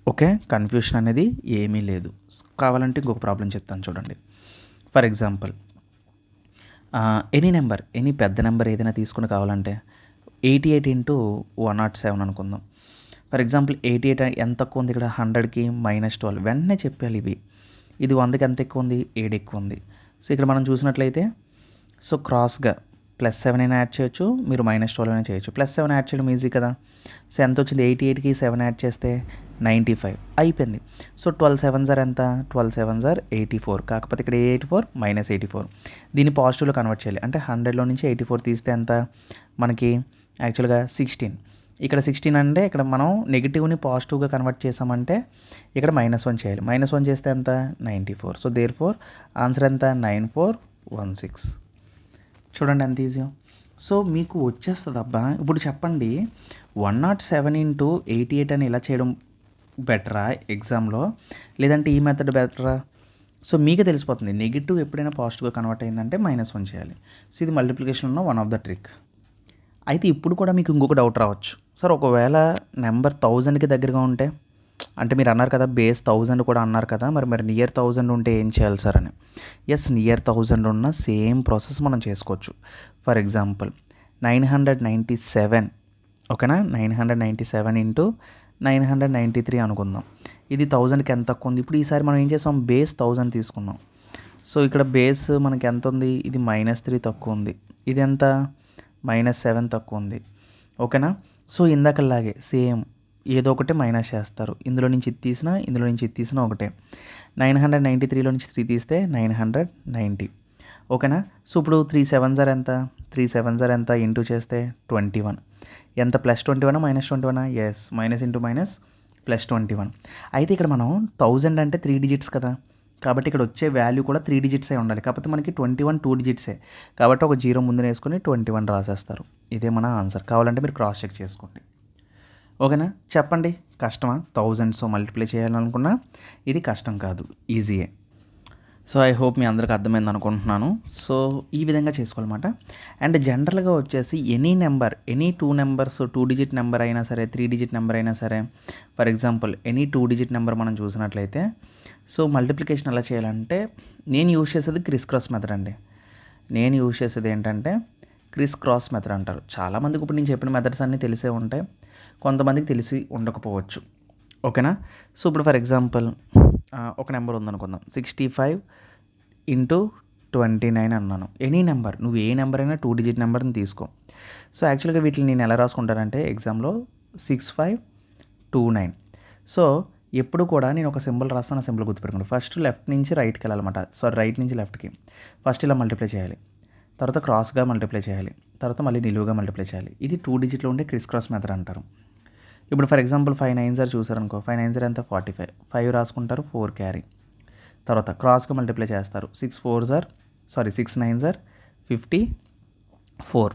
ఓకే. కన్‌ఫ్యూషన్ అనేది ఏమీ లేదు. కావాలంటే ఇంకొక ప్రాబ్లమ్ చెప్తాను చూడండి. ఫర్ ఎగ్జాంపుల్ ఎనీ పెద్ద నెంబర్ ఏదైనా తీసుకొని కావాలంటే 88 ఇంటూ 107 అనుకుందాం. ఫర్ ఎగ్జాంపుల్ 88 ఎంత తక్కువ ఉంది ఇక్కడ 100కి -12 వెంటనే చెప్పేయాలి ఇవి. ఇది 100కి ఎంత ఎక్కువ ఉంది 7 ఎక్కువ ఉంది. సో ఇక్కడ మనం చూసినట్లయితే సో క్రాస్‌గా +7 అయినా యాడ్ చేయొచ్చు. మీరు -12 అయినా చేయొచ్చు. +7 యాడ్ చేయడం ఈజీ కదా! సో ఎంత వచ్చింది 88కి 7 యాడ్ చేస్తే 95 అయిపోయింది. సో 12 7 జార్ ఎంత? 12 7 జార్ 84. కాకపోతే ఇక్కడ 84 -84. దీన్ని పాజిటివ్‌లో కన్వర్ట్ చేయాలి. అంటే 100లో నుంచి 84 తీస్తే ఎంత? మనకి యాక్చువల్‌గా 16. ఇక్కడ 16 అంటే ఇక్కడ మనం నెగెటివ్‌ని పాజిటివ్‌గా కన్వర్ట్ చేసామంటే ఇక్కడ -1 చేయాలి. -1 చేస్తే ఎంత? 94. సో దేర్‌ఫోర్ ఆన్సర్ ఎంత? 9416. చూడండి ఎంత ఈజీయో. సో మీకు వచ్చేస్తదబ్బా. ఇప్పుడు చెప్పండి 107 ఇంటూ 88 అని ఇలా చేయడం బెటరా ఎగ్జామ్‌లో? లేదంటే ఈ మెథడ్ బెటరా? సో మీకే తెలిసిపోతుంది. నెగెటివ్ ఎప్పుడైనా పాజిటివ్‌గా కన్వర్ట్ అయిందంటే -1 చేయాలి. సో ఇది మల్టిప్లికేషన్‌లో వన్ ఆఫ్ ద ట్రిక్. అయితే ఇప్పుడు కూడా మీకు ఇంకొక డౌట్ రావచ్చు. సార్ ఒకవేళ నెంబర్ 1000కి దగ్గరగా ఉంటే? అంటే మీరు అన్నారు కదా బేస్ 1000 కూడా అన్నారు కదా! మరి నియర్ 1000 ఉంటే ఏం చేయాలి సార్ అని? యెస్, నియర్ 1000 ఉన్న సేమ్ ప్రాసెస్ మనం చేసుకోవచ్చు. ఫర్ ఎగ్జాంపుల్ 997 ఓకేనా? 997 ఇంటూ 993 అనుకుందాం. ఇది 1000కి ఎంత తక్కువ ఉంది? ఇప్పుడు ఈసారి మనం ఏం చేసాం బేస్ 1000 తీసుకున్నాం. సో ఇక్కడ బేస్ మనకి ఎంత ఉంది? ఇది -3 తక్కువ ఉంది. ఇది ఎంత? -7 తక్కువ ఉంది. ఓకేనా? సో ఇందాకలాగే సేమ్ ఏదో ఒకటి మైనస్ చేస్తారు. ఇందులో నుంచి ఇది తీసినా, ఇందులో నుంచి ఇది తీసినా ఒకటే. 993లో నుంచి 3 తీస్తే 990. ఓకేనా? సో ఇప్పుడు 3 7 జార్ ఎంత? 3 7 జార్ ఎంత? ఇంటూ చేస్తే 21. ఎంత? +21 -21? యెస్. Minus into minus +21. అయితే ఇక్కడ మనం 1000 అంటే 3 డిజిట్స్ కదా! కాబట్టి ఇక్కడ వచ్చే వాల్యూ కూడా 3 డిజిట్సే ఉండాలి. కాకపోతే మనకి 21 2 డిజిట్సే. కాబట్టి ఒక 0 ముందున వేసుకొని 21 రాసేస్తారు. ఇదే మన ఆన్సర్. కావాలంటే మీరు క్రాస్ చెక్ చేసుకోండి. ఓకేనా? చెప్పండి కష్టమా? 1000తో మల్టిప్లై చేయాలనుకున్నా ఇది కష్టం కాదు, ఈజీయే. సో ఐ హోప్ మీ అందరికి అర్థమైంది అనుకుంటున్నాను. సో ఈ విధంగా చేసుకోవాలన్నమాట. అండ్ జనరల్గా వచ్చేసి ఎనీ 2 నెంబర్స్ 2 డిజిట్ నెంబర్ అయినా సరే 3 డిజిట్ నెంబర్ అయినా సరే for example any 2 digit number మనం చూసినట్లయితే సో మల్టిప్లికేషన్ ఎలా చేయాలంటే నేను యూజ్ చేసేది క్రిస్ క్రాస్ మెథడ్ అండి. నేను యూజ్ చేసేది ఏంటంటే క్రిస్ క్రాస్ మెథడ్ అంటారు. చాలామందికి ఇప్పుడు నేను చెప్పిన మెథడ్స్ అన్నీ తెలిసే ఉంటాయి, కొంతమందికి తెలిసి ఉండకపోవచ్చు. ఓకేనా? సో ఇప్పుడు ఫర్ ఎగ్జాంపుల్ ఒక నెంబర్ ఉందనుకుందాం 65 ఇంటూ 29 అన్నాను. ఎనీ నెంబర్ నువ్వు ఏ నెంబర్ అయినా 2 డిజిట్ నెంబర్ని తీసుకో. సో యాక్చువల్గా వీటిని నేను ఎలా రాసుకుంటానంటే ఎగ్జామ్లో 6529. సో ఎప్పుడు కూడా నేను ఒక సింబల్ రాస్తాను, ఆ సింబల్ గుర్తుపెట్టుకోండి. ఫస్ట్ లెఫ్ట్ నుంచి రైట్కి వెళ్ళాలన్నమాట. రైట్ నుంచి లెఫ్ట్కి. ఫస్ట్ ఇలా మల్టిప్లై చేయాలి, తర్వాత క్రాస్గా మల్టిప్లై చేయాలి, తర్వాత మళ్ళీ నిలువుగా మల్టిప్లై చేయాలి. ఇది 2 డిజిట్లో ఉండే క్రిస్ క్రాస్ మెథడ్ అంటారు. ఇప్పుడు ఫర్ ఎగ్జాంపుల్ 5 9 జార్ చూసారనుకో, 5 9 జార్ ఎంత? 45. 5 రాసుకుంటారు, 4 క్యారీ. తర్వాత క్రాస్గా మల్టిప్లై చేస్తారు. 6 9 జార్ 54.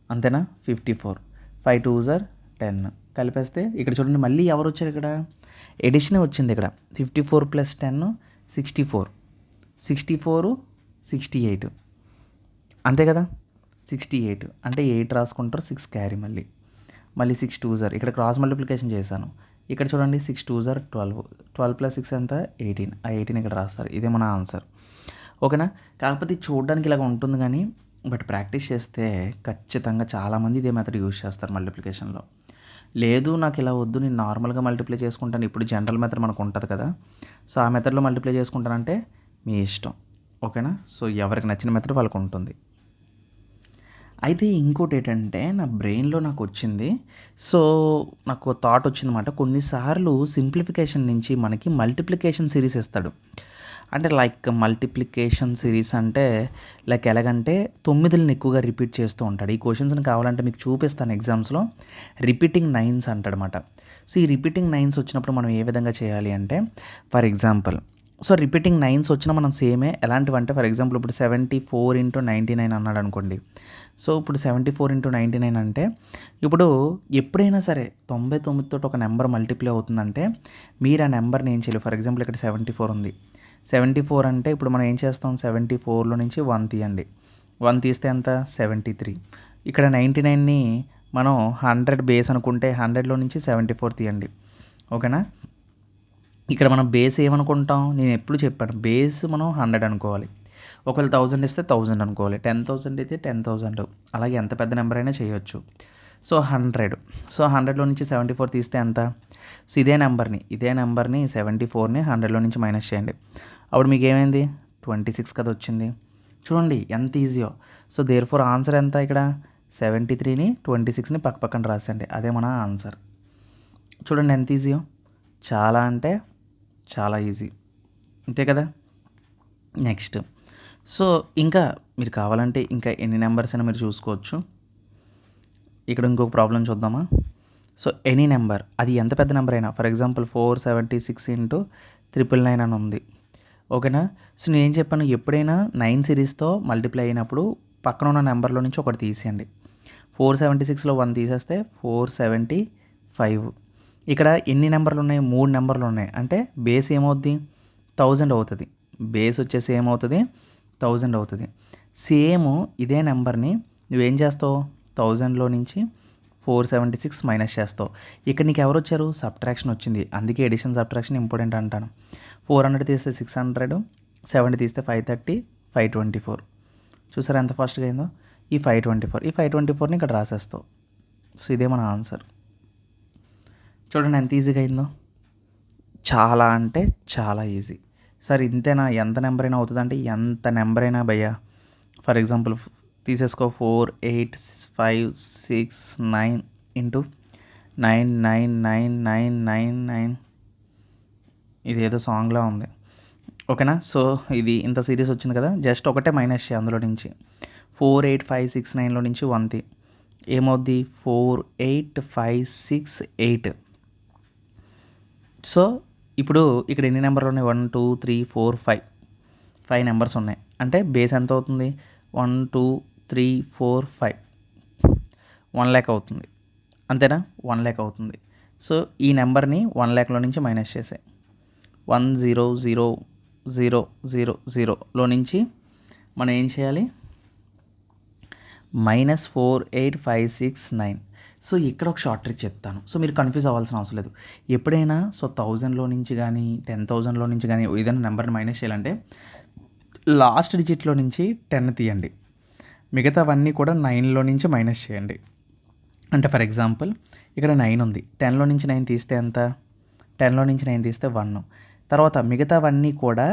అంతేనా? 54. 5 2 జార్ 10. కలిపేస్తే ఇక్కడ చూడండి మళ్ళీ ఎవరు వచ్చారు? ఇక్కడ ఎడిషనే వచ్చింది. ఇక్కడ 54 + 10 64. 64 68 అంతే కదా? 68 అంటే 8 రాసుకుంటారు, 6 క్యారీ. మళ్ళీ 6 2 జార్ ఇక్కడ క్రాస్ మల్టిప్లికేషన్ చేశాను. ఇక్కడ చూడండి 6 2 జార్ 12. 12 + 6 ఎంత? 18. ఆ 18 ఇక్కడ రాస్తారు. ఇదే మన ఆన్సర్. ఓకేనా? కాకపోతే చూడడానికి ఇలాగ ఉంటుంది కానీ బట్ ప్రాక్టీస్ చేస్తే ఖచ్చితంగా చాలామంది ఇదే మెథడ్ యూజ్ చేస్తారు మల్టిప్లికేషన్లో. లేదు నాకు ఇలా వద్దు, నేను నార్మల్గా మల్టిప్లై చేసుకుంటాను, ఇప్పుడు జనరల్ మెథడ్ మనకు ఉంటుంది కదా, సో ఆ మెథడ్లో మల్టిప్లై చేసుకుంటానంటే మీ ఇష్టం. ఓకేనా? సో ఎవరికి నచ్చిన మెథడ్ వాళ్ళకు ఉంటుంది. అయితే ఇంకోటి ఏంటంటే నా బ్రెయిన్లో నాకు వచ్చింది. సో నాకు థాట్ వచ్చిందన్నమాట. కొన్నిసార్లు సింప్లిఫికేషన్ నుంచి మనకి మల్టిప్లికేషన్ సిరీస్ ఇస్తాడు. అంటే లైక్ మల్టిప్లికేషన్ సిరీస్ అంటే లైక్ ఎలాగంటే 9ని ఎక్కువగా రిపీట్ చేస్తూ ఉంటాడు. ఈ క్వశ్చన్స్ని కావాలంటే మీకు చూపిస్తాను ఎగ్జామ్స్లో. రిపీటింగ్ 9s అంటాడనమాట. సో ఈ రిపీటింగ్ 9s వచ్చినప్పుడు మనం ఏ విధంగా చేయాలి అంటే for example so repeating 9s వచ్చినా మనం సేమే. ఎలాంటివంటే ఫర్ ఎగ్జాంపుల్ ఇప్పుడు 74 ఇంటూ 99 అన్నాడు అనుకోండి. సో ఇప్పుడు 74 ఇంటూ 99 అంటే ఇప్పుడు ఎప్పుడైనా సరే 99 తోటి ఒక నెంబర్ మల్టిప్లై అవుతుందంటే మీరు ఆ నెంబర్ని ఏం చేయాలి? ఫర్ ఎగ్జాంపుల్ ఇక్కడ 74 ఉంది. 74 అంటే ఇప్పుడు మనం ఏం చేస్తాం? 74లో నుంచి 1 తీయండి. 1 తీస్తే ఎంత? 73. ఇక్కడ 99ని మనం 100 బేస్ అనుకుంటే 100లో నుంచి 74 తీయండి. ఓకేనా. ఇక్కడ మనం బేస్ ఏమనుకుంటాం, నేను ఎప్పుడు చెప్పాను బేస్ మనం 100 అనుకోవాలి. ఒకవేళ 1000 ఇస్తే 1000 అనుకోవాలి, 10,000 అయితే 10,000, అలాగే ఎంత పెద్ద నెంబర్ అయినా చేయొచ్చు. సో 100, సో 100లో నుంచి 74 తీస్తే ఎంత, సో ఇదే నెంబర్ని 74ని 100లో నుంచి మైనస్ చేయండి. అప్పుడు మీకు ఏమైంది 26 కదా వచ్చింది. చూడండి ఎంత ఈజీయో. సో దేర్ ఫోర్ ఆన్సర్ ఎంత, ఇక్కడ 73ని 26ని పక్క పక్కన రాసండి, అదే మన ఆన్సర్. చూడండి ఎంత ఈజీయో, చాలా అంటే చాలా ఈజీ, అంతే కదా. నెక్స్ట్, సో ఇంకా మీరు కావాలంటే ఇంకా ఎన్ని నెంబర్స్ అయినా మీరు చూసుకోవచ్చు. ఇక్కడ ఇంకొక ప్రాబ్లం చూద్దామా. సో ఎనీ నెంబర్, అది ఎంత పెద్ద నెంబర్ అయినా, ఫర్ ఎగ్జాంపుల్ 476 × 999 అని ఉంది. ఓకేనా. సో నేను ఏం చెప్పాను, ఎప్పుడైనా 9 సిరీస్తో మల్టిప్లై అయినప్పుడు పక్కన ఉన్న నెంబర్లో నుంచి ఒకటి తీసేయండి. 476లో 1 తీసేస్తే 475. ఇక్కడ ఎన్ని నెంబర్లు ఉన్నాయి, 3 నెంబర్లు ఉన్నాయి, అంటే బేస్ ఏమవుద్ది 1000 అవుతుంది. బేస్ వచ్చేసి ఏమవుతుంది 1000 అవుతుంది. సేమ్ ఇదే నెంబర్ని నువ్వేం చేస్తావు, 1000లో నుంచి 476 మైనస్ చేస్తావు. ఇక్కడ నీకు ఎవరు వచ్చారు, సబ్ట్రాక్షన్ వచ్చింది, అందుకే ఎడిషన్ సబ్ట్రాక్షన్ ఇంపార్టెంట్ అంటాను. 400 తీస్తే 600, 70 తీస్తే 530, 524. చూసారా ఎంత ఫాస్ట్గా అయిందో. ఈ 524ని ఇక్కడ రాసేస్తావు. సో ఇదే మన ఆన్సర్. చూడండి ఎంత ఈజీగా అయిందో, చాలా అంటే చాలా ఈజీ. సార్ ఇంతేనా, ఎంత నెంబర్ అయినా అవుతుంది అంటే ఎంత నెంబర్ అయినా భయ్యా. ఫర్ ఎగ్జాంపుల్ తీసేసుకో, 4 8 5 6 9 × 99999. ఇది ఏదో సాంగ్లా ఉంది. ఓకేనా. సో ఇది ఇంత సిరీస్ వచ్చింది కదా, జస్ట్ ఒకటే మైనస్ చేయి అందులో నుంచి. 48569లో నుంచి 1 ఏమవుద్ది 48568. సో ఇప్పుడు ఇక్కడ ఎన్ని నెంబర్లు ఉన్నాయి, 1 2 3 4 5 నెంబర్స్ ఉన్నాయి, అంటే బేస్ ఎంత అవుతుంది 1 2 3 4 5 1 lakh అవుతుంది, అంతేనా. 1 lakh అవుతుంది. సో ఈ నెంబర్ని 1 lakhలో నుంచి మైనస్ చేసే, 100,000లో నుంచి మనం ఏం చేయాలి, -48569. సో ఇక్కడ ఒక షార్ట్ ట్రిక్ చెప్తాను, సో మీరు కన్ఫ్యూజ్ అవ్వాల్సిన అవసరం లేదు. ఎప్పుడైనా సో 1000లో నుంచి కానీ 10,000లో నుంచి కానీ ఏదైనా నెంబర్ని మైనస్ చేయాలంటే లాస్ట్ డిజిట్లో నుంచి 10 తీయండి, మిగతావన్నీ కూడా 9లో నుంచి మైనస్ చేయండి. అంటే ఫర్ ఎగ్జాంపుల్ ఇక్కడ 9 ఉంది, 10లో నుంచి 9 తీస్తే ఎంత, 10లో నుంచి 9 తీస్తే 1. తర్వాత మిగతావన్నీ కూడా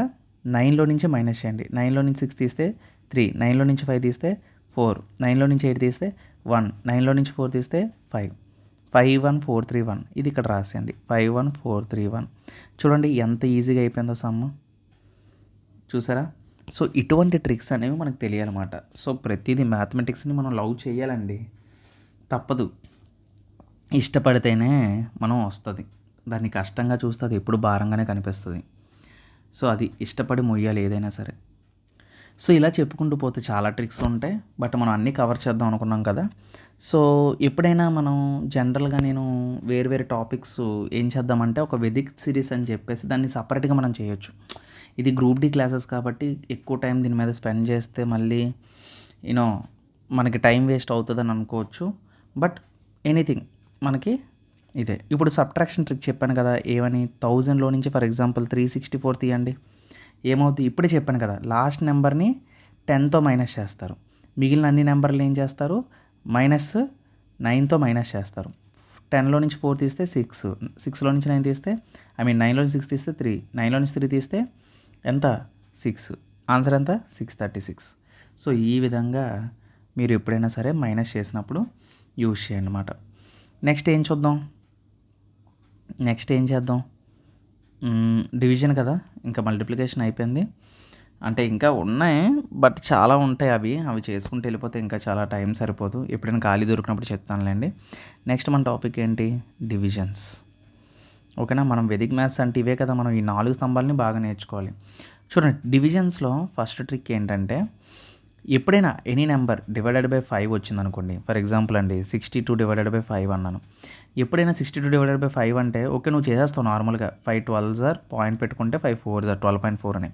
9లో నుంచి మైనస్ చేయండి. 9లో నుంచి 6 తీస్తే 3, 9లో నుంచి 5 తీస్తే 4, 9లో నుంచి 8 తీస్తే 1, 9లో నుంచి 4 తీస్తే 5, 51431. ఇది ఇక్కడ రాసేయండి 51431. చూడండి ఎంత ఈజీగా అయిపోయిందో సమ్, చూసారా. సో ఇటువంటి ట్రిక్స్ అనేవి మనకు తెలియాలన్నమాట. సో ప్రతిదీ మ్యాథమెటిక్స్ని మనం లవ్ చేయాలండి, తప్పదు. ఇష్టపడితేనే మనం వస్తుంది, దాన్ని కష్టంగా చూస్తే అది ఎప్పుడు భారంగానే కనిపిస్తుంది. సో అది ఇష్టపడి మొయ్యాలి ఏదైనా సరే. సో ఇలా చెప్పుకుంటూ పోతే చాలా ట్రిక్స్ ఉంటాయి, బట్ మనం అన్నీ కవర్ చేద్దాం అనుకున్నాం కదా. సో ఎప్పుడైనా మనం జనరల్గా నేను వేరు టాపిక్స్ ఏం చేద్దామంటే ఒక వెదిక్ సిరీస్ అని చెప్పేసి దాన్ని సపరేట్గా మనం చేయొచ్చు. ఇది గ్రూప్ డి క్లాసెస్ కాబట్టి ఎక్కువ టైం దీని మీద స్పెండ్ చేస్తే మళ్ళీ మనకి టైం వేస్ట్ అవుతుందని అనుకోవచ్చు. బట్ ఎనీథింగ్ మనకి ఇదే. ఇప్పుడు సబ్ట్రాక్షన్ ట్రిక్ చెప్పాను కదా, ఏమని 1000లో నుంచి ఫర్ ఎగ్జాంపుల్ 364 తీయండి, ఏమవుతుంది ఇప్పుడే చెప్పాను కదా, లాస్ట్ నెంబర్ని 10తో మైనస్ చేస్తారు, మిగిలిన అన్ని నెంబర్లు ఏం చేస్తారు -9తో మైనస్ చేస్తారు. 10లో నుంచి 4 తీస్తే 6, 6లో నుంచి 9 తీస్తే 9లో నుంచి 6 తీస్తే 3, 9లో నుంచి 3 తీస్తే ఎంత 6, ఆన్సర్ ఎంత 636. సో ఈ విధంగా మీరు ఎప్పుడైనా సరే మైనస్ చేసినప్పుడు యూజ్ చేయండి అన్నమాట. నెక్స్ట్ ఏం చేద్దాం, డివిజన్ కదా, ఇంకా మల్టిప్లికేషన్ అయిపోయింది. అంటే ఇంకా ఉన్నాయి బట్ చాలా ఉంటాయి, అవి చేసుకుంటూ వెళ్ళిపోతే ఇంకా చాలా టైం సరిపోదు, ఎప్పుడైనా ఖాళీ దొరికినప్పుడు చెప్తానులేండి. నెక్స్ట్ మన టాపిక్ ఏంటి, డివిజన్స్. ఓకేనా. మనం వెదిక్ మ్యాథ్స్ అంటే ఇవే కదా, మనం ఈ 4 స్తంభాలని బాగా నేర్చుకోవాలి. చూడండి డివిజన్స్లో ఫస్ట్ ట్రిక్ ఏంటంటే, ఎప్పుడైనా ఎనీ నెంబర్ డివైడెడ్ బై 5 వచ్చింది అనుకోండి, ఫర్ ఎగ్జాంపుల్ అండి 62 డివైడెడ్ బై 5 అన్నాను. ఎప్పుడైనా 62 డివైడెడ్ బై 5 అంటే ఓకే నువ్వు చేసేస్తావు నార్మల్గా, 5 12s పాయింట్ పెట్టుకుంటే 5 4s 12.4 అని,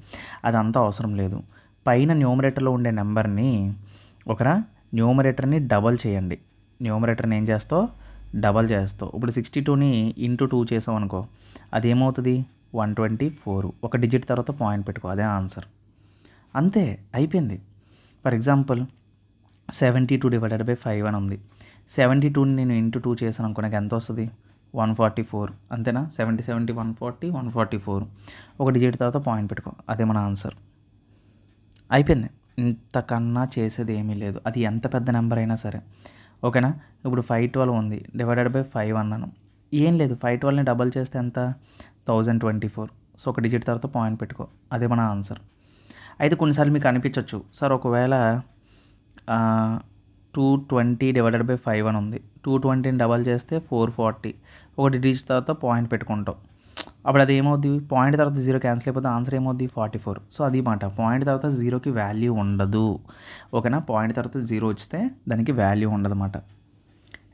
అదంతా అవసరం లేదు. పైన న్యూమరేటర్లో ఉండే నెంబర్ని న్యూమరేటర్ని డబల్ చేయండి. న్యూమరేటర్ని ఏం చేస్తావు డబల్ చేస్తావు. ఇప్పుడు 62ని ఇంటూ 2 చేసావు అనుకో, అదేమవుతుంది 124. ఒక డిజిట్ తర్వాత పాయింట్ పెట్టుకో, అదే ఆన్సర్. అంతే, అయిపోయింది. ఫర్ ఎగ్జాంపుల్ 72 డివైడెడ్ బై 5 అని ఉంది. 72ని నేను ఇంటూ 2 చేశాను అనుకో, నాకు ఎంత వస్తుంది 144. అంతేనా? 70 140 144. ఒక డిజిట్ తర్వాత పాయింట్ పెట్టుకో, అదే మన ఆన్సర్. అయిపోయింది. ఇంతకన్నా చేసేది ఏమీ లేదు, అది ఎంత పెద్ద నెంబర్ అయినా సరే. ఓకేనా? ఇప్పుడు 512 ఉంది, డివైడెడ్ బై 5 అన్నాను. ఏం లేదు, 512ని డబల్ చేస్తే ఎంత 1024. సో ఒక డిజిట్ తర్వాత పాయింట్ పెట్టుకో, అదే మన ఆన్సర్. అయితే కొన్నిసార్లు మీకు అనిపించవచ్చు, సార్ ఒకవేళ 220 డివైడెడ్ బై 5 అని ఉంది, 220ని డబల్ చేస్తే 440. ఒక డిజిట్ తర్వాత పాయింట్ పెట్టుకుంటాం. అప్పుడు అది ఏమవుద్ది, పాయింట్ తర్వాత 0 క్యాన్సిల్ అయిపోతే ఆన్సర్ ఏమవుద్ది 44. సో అది మాట, పాయింట్ తర్వాత 0కి వాల్యూ ఉండదు. ఓకేనా? పాయింట్ తర్వాత 0 వచ్చితే దానికి వాల్యూ ఉండదన్నమాట.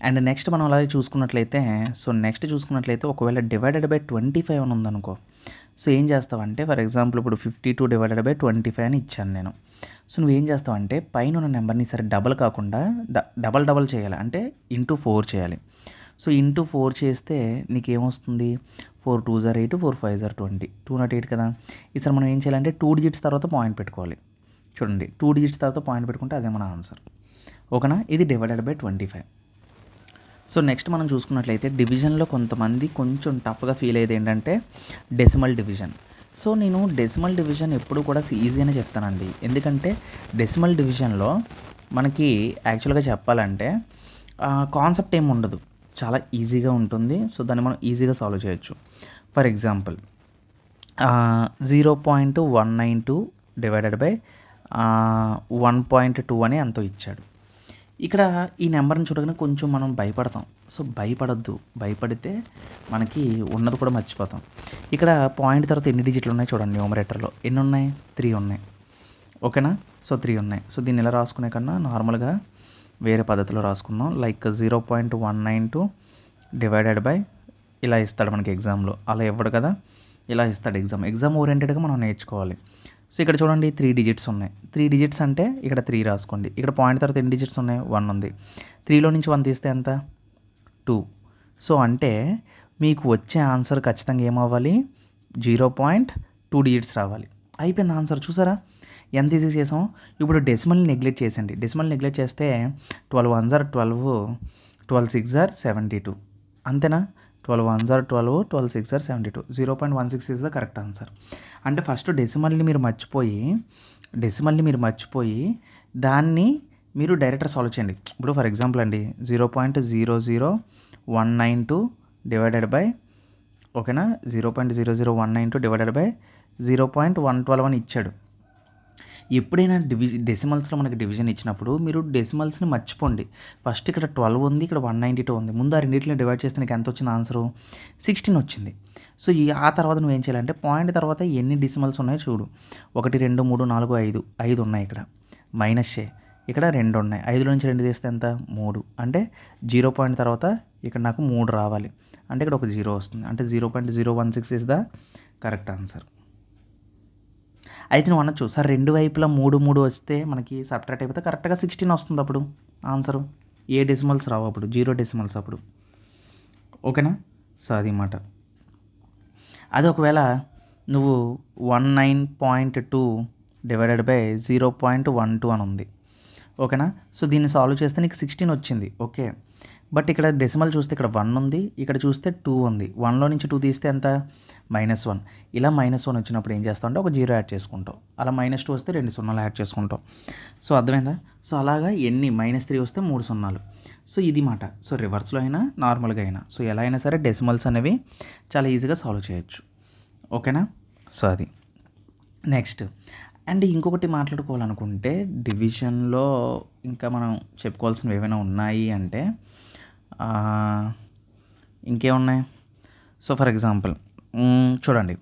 అండ్ నెక్స్ట్ మనం అలాగే చూసుకున్నట్లయితే, నెక్స్ట్ చూసుకున్నట్లయితే ఒకవేళ డివైడెడ్ బై 25 అని ఉందనుకో, సో ఏం చేస్తావంటే, ఫర్ ఎగ్జాంపుల్ ఇప్పుడు 52 డివైడెడ్ బై 25 అని ఇచ్చాను నేను. సో నువ్వేం చేస్తావంటే పైన ఉన్న నెంబర్ని సరే డబల్ కాకుండా డబల్ చేయాలి, అంటే ఇంటూ 4 చేయాలి. సో ఇంటూ 4 చేస్తే నీకేమొస్తుంది, 4 2s are 8, 4 5s are 20, 208 కదా. ఈసారి మనం ఏం చేయాలంటే 2 డిజిట్స్ తర్వాత పాయింట్ పెట్టుకోవాలి. చూడండి, 2 డిజిట్స్ తర్వాత పాయింట్ పెట్టుకుంటే అదే మన ఆన్సర్. ఓకేనా? ఇది డివైడెడ్ బై 25. సో నెక్స్ట్ మనం చూసుకున్నట్లయితే డివిజన్లో కొంతమంది కొంచెం టఫ్గా ఫీల్ అయ్యేది ఏంటంటే డెసిమల్ డివిజన్. సో నేను డెసిమల్ డివిజన్ ఎప్పుడు కూడా ఈజీ అనే చెప్తానండి. ఎందుకంటే డెసిమల్ డివిజన్లో మనకి యాక్చువల్గా చెప్పాలంటే కాన్సెప్ట్ ఏమి ఉండదు, చాలా ఈజీగా ఉంటుంది. సో దాన్ని మనం ఈజీగా సాల్వ్ చేయొచ్చు. ఫర్ ఎగ్జాంపుల్ 0.192 డివైడెడ్ బై 1.2 అని ఎంతో ఇచ్చాడు. ఇక్కడ ఈ నెంబర్ని చూడగానే కొంచెం మనం భయపడతాం. సో భయపడద్దు, భయపడితే మనకి ఉన్నది కూడా మర్చిపోతాం. ఇక్కడ పాయింట్ తర్వాత ఎన్ని డిజిట్లు ఉన్నాయి చూడండి, న్యూమరేటర్లో ఎన్ని ఉన్నాయి, 3 ఉన్నాయి. ఓకేనా? సో 3 ఉన్నాయి. సో దీన్ని ఇలా రాసుకునే కన్నా నార్మల్గా వేరే పద్ధతిలో రాసుకుందాం. లైక్ 0.192 డివైడెడ్ బై ఇలా ఇస్తాడు మనకి ఎగ్జామ్లో. అలా ఇవ్వడు కదా, ఇలా ఇస్తాడు. ఎగ్జామ్ ఓరియంటెడ్గా మనం నేర్చుకోవాలి. సో ఇక్కడ చూడండి 3 డిజిట్స్ ఉన్నాయి. 3 డిజిట్స్ అంటే ఇక్కడ 3 రాసుకోండి. ఇక్కడ పాయింట్ తర్వాత ఎన్ని డిజిట్స్ ఉన్నాయి, 1 ఉంది. 3లో నుంచి 1 తీస్తే ఎంత, 2. సో అంటే మీకు వచ్చే ఆన్సర్ ఖచ్చితంగా ఏమవ్వాలి, 0.2 డిజిట్స్ రావాలి. అయిపోయింది ఆన్సర్. చూసారా ఎంత ఈజీ చేసాం. ఇప్పుడు డెసిమల్ని నెగ్లెక్ట్ చేసేయండి. డెసిమల్ నెగ్లెక్ట్ చేస్తే 12 1s are 12, 12 6s are 72. అంతేనా? 12 1s are 12, 12 6s are 72. 0.16 is the correct answer. అంటే ఫస్ట్ డెసిమల్ని మీరు మర్చిపోయి దాన్ని మీరు డైరెక్ట్గా సాల్వ్ చేయండి. ఇప్పుడు ఫర్ ఎగ్జాంపుల్ అండి 0.00192 డివైడెడ్ బై, ఓకేనా, 0.00192 డివైడెడ్ బై 0.112 అని ఇచ్చాడు. ఎప్పుడైనా డెసిమల్స్లో మనకి డివిజన్ ఇచ్చినప్పుడు మీరు డెసిమల్స్ని మర్చిపోండి. ఫస్ట్ ఇక్కడ 12 ఉంది, ఇక్కడ 192 ఉంది. ముందు ఆ రెండింటిని డివైడ్ చేస్తే నీకు ఎంత వచ్చింది ఆన్సరు, 16 వచ్చింది. సో ఆ తర్వాత నువ్వేం చేయాలంటే పాయింట్ తర్వాత ఎన్ని డెసిమల్స్ ఉన్నాయో చూడు. 1 2 3 4 5 5 ఉన్నాయి. ఇక్కడ మైనస్ ఇక్కడ 2 ఉన్నాయి. 5లో నుంచి 2 తీస్తే ఎంత, 3. అంటే 0 పాయింట్ తర్వాత ఇక్కడ నాకు 3 రావాలి. అంటే ఇక్కడ ఒక 0 వస్తుంది. అంటే 0.016 ఈజ్ ద కరెక్ట్ ఆన్సర్. అయితే నువ్వు అనొచ్చు, సార్ రెండు వైపులా 3 3 వస్తే మనకి సబ్ట్రాక్ట్ అయిపోతే కరెక్ట్గా 16 వస్తుంది అప్పుడు ఆన్సరు. ఏ డెసిమల్స్ రావు అప్పుడు, 0 డెసిమల్స్ అప్పుడు. ఓకేనా? సో అది మాట. అది ఒకవేళ నువ్వు 19.2 డివైడెడ్ బై 0.12 అని ఉంది. ఓకేనా? సో దీన్ని సాల్వ్ చేస్తే నీకు 16 వచ్చింది. ఓకే, బట్ ఇక్కడ డెసిమల్ చూస్తే ఇక్కడ 1 ఉంది, ఇక్కడ చూస్తే 2 ఉంది. 1లో నుంచి 2 తీస్తే ఎంత, -1. ఇలా -1 వచ్చినప్పుడు ఏం చేస్తావు అంటే ఒక 0 యాడ్ చేసుకుంటావు. అలా -2 వస్తే 2 సున్నాలు యాడ్ చేసుకుంటావు. సో అర్థమైందా? సో అలాగా ఎన్ని -3 వస్తే 3 సున్నాలు. సో ఇది మాట. సో రివర్స్లో అయినా నార్మల్గా అయినా, సో ఎలా అయినా సరే డెసిమల్స్ అనేవి చాలా ఈజీగా సాల్వ్ చేయొచ్చు. ఓకేనా? సో అది నెక్స్ట్. అండ్ ఇంకొకటి మాట్లాడుకోవాలనుకుంటే డివిజన్లో ఇంకా మనం చెప్పుకోవాల్సినవి ఏమైనా ఉన్నాయి అంటే ఇంకేమున్నాయి. సో ఫర్ ఎగ్జాంపుల్ చూడండి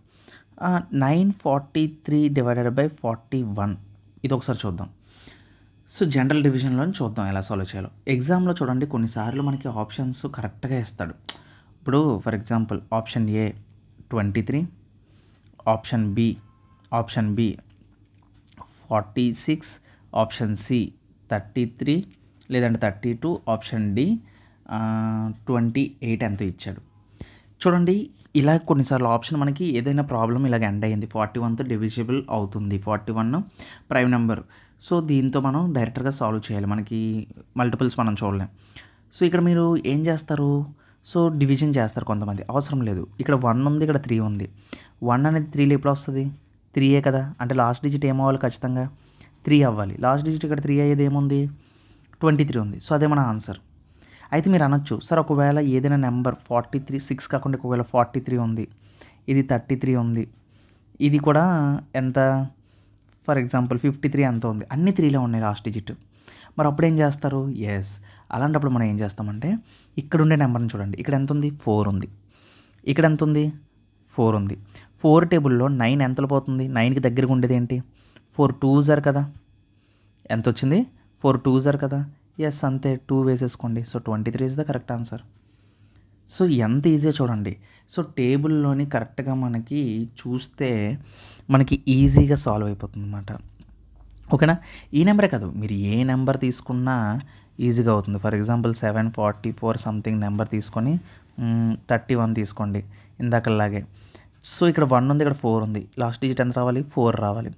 943 డివైడెడ్ బై 41, ఇది ఒకసారి చూద్దాం. సో జనరల్ డివిజన్లో చూద్దాం ఎలా సాల్వ్ చేయాలో. ఎగ్జామ్లో చూడండి కొన్నిసార్లు మనకి ఆప్షన్స్ కరెక్ట్గా ఇస్తాడు. ఇప్పుడు for example option A 23, option B 46, option C 33 లేదంటే 32, ఆప్షన్ డి 28 ఎంతో ఇచ్చాడు. చూడండి ఇలా కొన్నిసార్లు ఆప్షన్ మనకి ఏదైనా ప్రాబ్లం ఇలాగ ఎండ్ అయ్యింది. 41తో డివిజిబుల్ అవుతుంది. 41 ప్రైమ్ నెంబర్. సో, దీంతో మనం డైరెక్ట్‌గా సాల్వ్ చేయాలి. మనకి మల్టిపుల్స్ మనం చూడలేం. సో, ఇక్కడ మీరు ఏం చేస్తారు? సో, డివిజన్ చేస్తారు కొంతమంది. అవసరం లేదు. ఇక్కడ 1 ఉంది. ఇక్కడ 3 ఉంది. 1 అనేది 3లో ఎప్పుడు వస్తది? 3 కదా! అంటే లాస్ట్ డిజిట్ ఏమవ్వాలి ఖచ్చితంగా? 3 అవ్వాలి. లాస్ట్ డిజిట్ ఇక్కడ 3 అయ్యేది ఏముంది? 23 ఉంది. సో, అదే మన ఆన్సర్. అయితే మీరు అనొచ్చు, సార్ ఒకవేళ ఏదైనా నెంబర్ 43 6 కాకుండా ఒకవేళ 43 ఉంది. ఇది 33 ఉంది. ఇది కూడా ఎంత? ఫర్ ఎగ్జాంపుల్ 53 ఎంతో ఉంది. అన్ని 3లే ఉన్నాయి లాస్ట్ డిజిట్. మరి అప్పుడు ఏం చేస్తారు? యెస్. అలాంటప్పుడు మనం ఏం చేస్తామంటే ఇక్కడ ఉండే నెంబర్‌ని చూడండి. ఇక్కడ ఎంత ఉంది? 4 ఉంది. ఇక్కడ ఎంత ఉంది? 4 ఉంది. 4 టేబుల్‌లో 9 ఎంతలో పోతుంది? 9కి దగ్గరగా ఉండేది ఏంటి? 4 2s ఆర్ కదా! ఎంతొచ్చింది? 4 2s ఆర్ కదా! యెస్ అంతే 2 వేసేసుకోండి. So, 23 is the correct answer. So, ఎంత ఈజీయో చూడండి. సో, టేబుల్‌లోని కరెక్ట్‌గా మనకి చూస్తే మనకి ఈజీగా సాల్వ్ అయిపోతుందన్నమాట. ఓకేనా? ఈ నెంబరే కాదు. మీరు ఏ నెంబర్ తీసుకున్నా ఈజీగా అవుతుంది. ఫర్ ఎగ్జాంపుల్ 744 సంథింగ్ నెంబర్ తీసుకొని 31 తీసుకోండి. ఇందాకలాగే. సో, ఇక్కడ 1 ఉంది. ఇక్కడ 4 ఉంది. లాస్ట్ డిజిట్ ఎంత రావాలి? 4 రావాలి.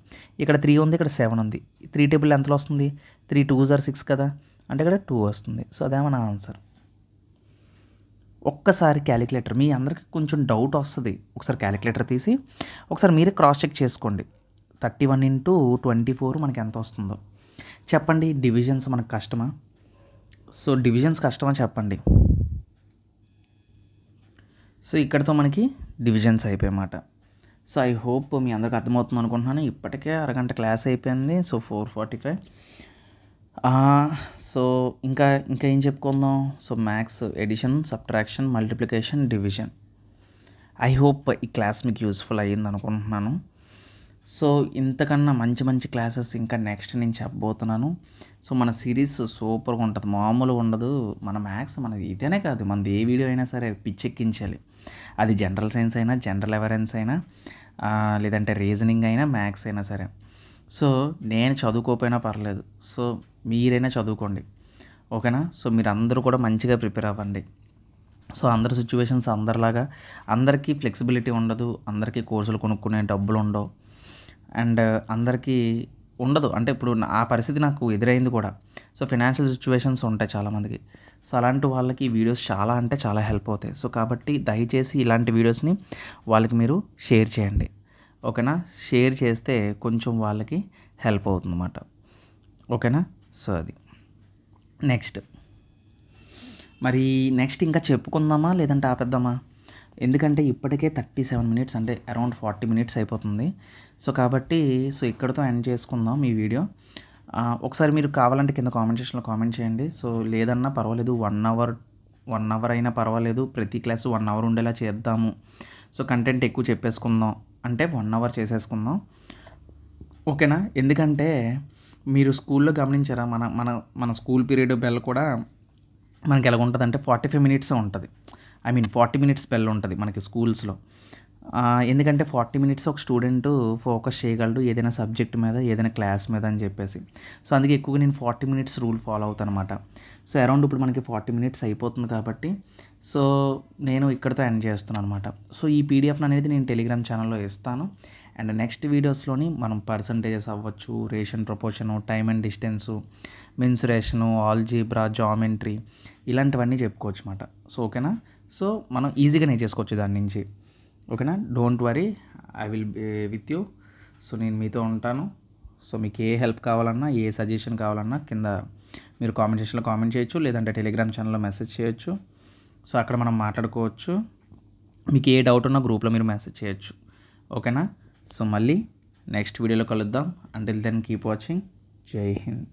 ఇక్కడ 3 ఉంది. ఇక్కడ 7 ఉంది. 3 టేబుల్ ఎంతలో వస్తుంది? 3 2s ఆర్ 6 కదా! అంటే ఇక్కడ 2 వస్తుంది. సో, అదే మన ఆన్సర్. ఒక్కసారి క్యాలిక్యులేటర్ మీ అందరికి కొంచెం డౌట్ వస్తది. ఒకసారి క్యాలిక్యులేటర్ తీసి ఒకసారి మీరే క్రాస్ చెక్ చేసుకోండి. 31 ఇంటూ 24 మనకి ఎంత వస్తుందో. చెప్పండి డివిజన్స్ మనకు కష్టమా? సో, డివిజన్స్ కష్టమా చెప్పండి. సో, ఇక్కడితో మనకి డివిజన్స్ అయిపోయాయన్నమాట. సో, ఐ హోప్ మీ అందరికి అర్థమవుతుంది అనుకుంటున్నాను. ఇప్పటికే అరగంట క్లాస్ అయిపోయింది. సో, 4:45. సో, ఇంకా ఏం చెప్పుకుందాం? So, maths addition, subtraction, multiplication, division. I hope ఈ క్లాస్ మీకు యూస్ఫుల్ అయ్యింది అనుకుంటున్నాను. సో, ఇంతకన్నా మంచి క్లాసెస్ ఇంకా నెక్స్ట్ నేను చెప్పబోతున్నాను. సో, మన సిరీస్ సూపర్గా ఉంటుంది. మామూలుగా ఉండదు. మన మ్యాథ్స్ మనది ఇదేనే కాదు, మనది ఏ వీడియో అయినా సరే పిచ్చెక్కించాలి. అది జనరల్ సైన్స్ అయినా, జనరల్ అవేరెన్స్ అయినా, లేదంటే రీజనింగ్ అయినా, మ్యాథ్స్ అయినా సరే. సో, నేను చదువుకోకపోయినా పర్లేదు. సో, మీరైనా చదువుకోండి. ఓకేనా? సో, మీరందరూ కూడా మంచిగా ప్రిపేర్ అవ్వండి. సో, అందరి సిచ్యువేషన్స్ అందరిలాగా అందరికీ ఫ్లెక్సిబిలిటీ ఉండదు. అందరికీ కోర్సులు కొనుక్కునే డబ్బులు ఉండవు. అండ్ అందరికీ ఉండదు. అంటే ఇప్పుడు ఆ పరిస్థితి నాకు ఎదురైంది కూడా. సో, ఫినాన్షియల్ సిచ్యువేషన్స్ ఉంటాయి చాలామందికి. సో, అలాంటి వాళ్ళకి ఈ వీడియోస్ చాలా అంటే చాలా హెల్ప్ అవుతాయి. సో, కాబట్టి దయచేసి ఇలాంటి వీడియోస్ని వాళ్ళకి మీరు షేర్ చేయండి. ఓకేనా? షేర్ చేస్తే కొంచెం వాళ్ళకి హెల్ప్ అవుతుందన్నమాట. ఓకేనా? సో, అది నెక్స్ట్ ఇంకా చెప్పుకుందామా లేదంటే ఆపేద్దామా? ఎందుకంటే ఇప్పటికే 37 మినిట్స్ అంటే అరౌండ్ 40 మినిట్స్ అయిపోతుంది. సో, కాబట్టి ఇక్కడితో ఎండ్ చేసుకుందాం ఈ వీడియో. ఒకసారి మీరు కావాలంటే కింద కామెంట్ సెక్షన్‌లో కామెంట్ చేయండి. సో, లేదన్నా పర్వాలేదు 1 అవర్ అయినా పర్వాలేదు. ప్రతి క్లాసు 1 అవర్ ఉండేలా చేద్దాము. సో, కంటెంట్ ఎక్కువ చెప్పేసుకుందాం అంటే 1 అవర్ చేసేసుకుందాం. ఓకేనా? ఎందుకంటే మీరు స్కూల్లో గమనించారా? మన స్కూల్ పీరియడ్ బెల్ కూడా మనకి ఎలాగుంటదంటే 45 మినిట్సే ఉంటది. 40 మినిట్స్ బెల్ ఉంటది మనకి స్కూల్స్‌లో. ఎందుకంటే 40 మినిట్స్ ఒక స్టూడెంటు ఫోకస్ చేయగలడు ఏదైనా సబ్జెక్ట్ మీద, ఏదైనా క్లాస్ మీద అని చెప్పేసి. సో, అందుకే ఎక్కువగా నేను 40 మినిట్స్ రూల్ ఫాలో అవుతానన్నమాట. సో, అరౌండ్ ఇప్పుడు మనకి 40 మినిట్స్ అయిపోతుంది కాబట్టి సో, నేను ఇక్కడితో ఎండ్ చేస్తున్నాను అనమాట. సో, ఈ పీడిఎఫ్ అనేది నేను టెలిగ్రామ్ ఛానల్‌లో ఇస్తాను. అండ్ నెక్స్ట్ వీడియోస్‌లోని మనం పర్సంటేజెస్ అవ్వచ్చు, రేషన్ proportion, time and distance, mensuration, algebra, geometry ఇలాంటివన్నీ చెప్పుకోవచ్చు అనమాట. సో, ఓకేనా? సో, మనం ఈజీగా నేర్చేసుకోవచ్చు దాని నుంచి. ఓకేనా? Don't worry, I will be with you. So, నేను మీతో ఉంటాను. సో, మీకు ఏ హెల్ప్ కావాలన్నా, ఏ సజెషన్ కావాలన్నా కింద మీరు కామెంట్ సెక్షన్‌లో కామెంట్ చేయొచ్చు, లేదంటే టెలిగ్రామ్ ఛానల్‌లో మెసేజ్ చేయొచ్చు. సో, అక్కడ మనం మాట్లాడుకోవచ్చు. మీకు ఏ డౌట్ ఉన్నా గ్రూప్లో మీరు మెసేజ్ చేయొచ్చు. ఓకేనా? సో, మళ్ళీ నెక్స్ట్ వీడియోలో కలుద్దాం. Until then keep watching. జై హింద్.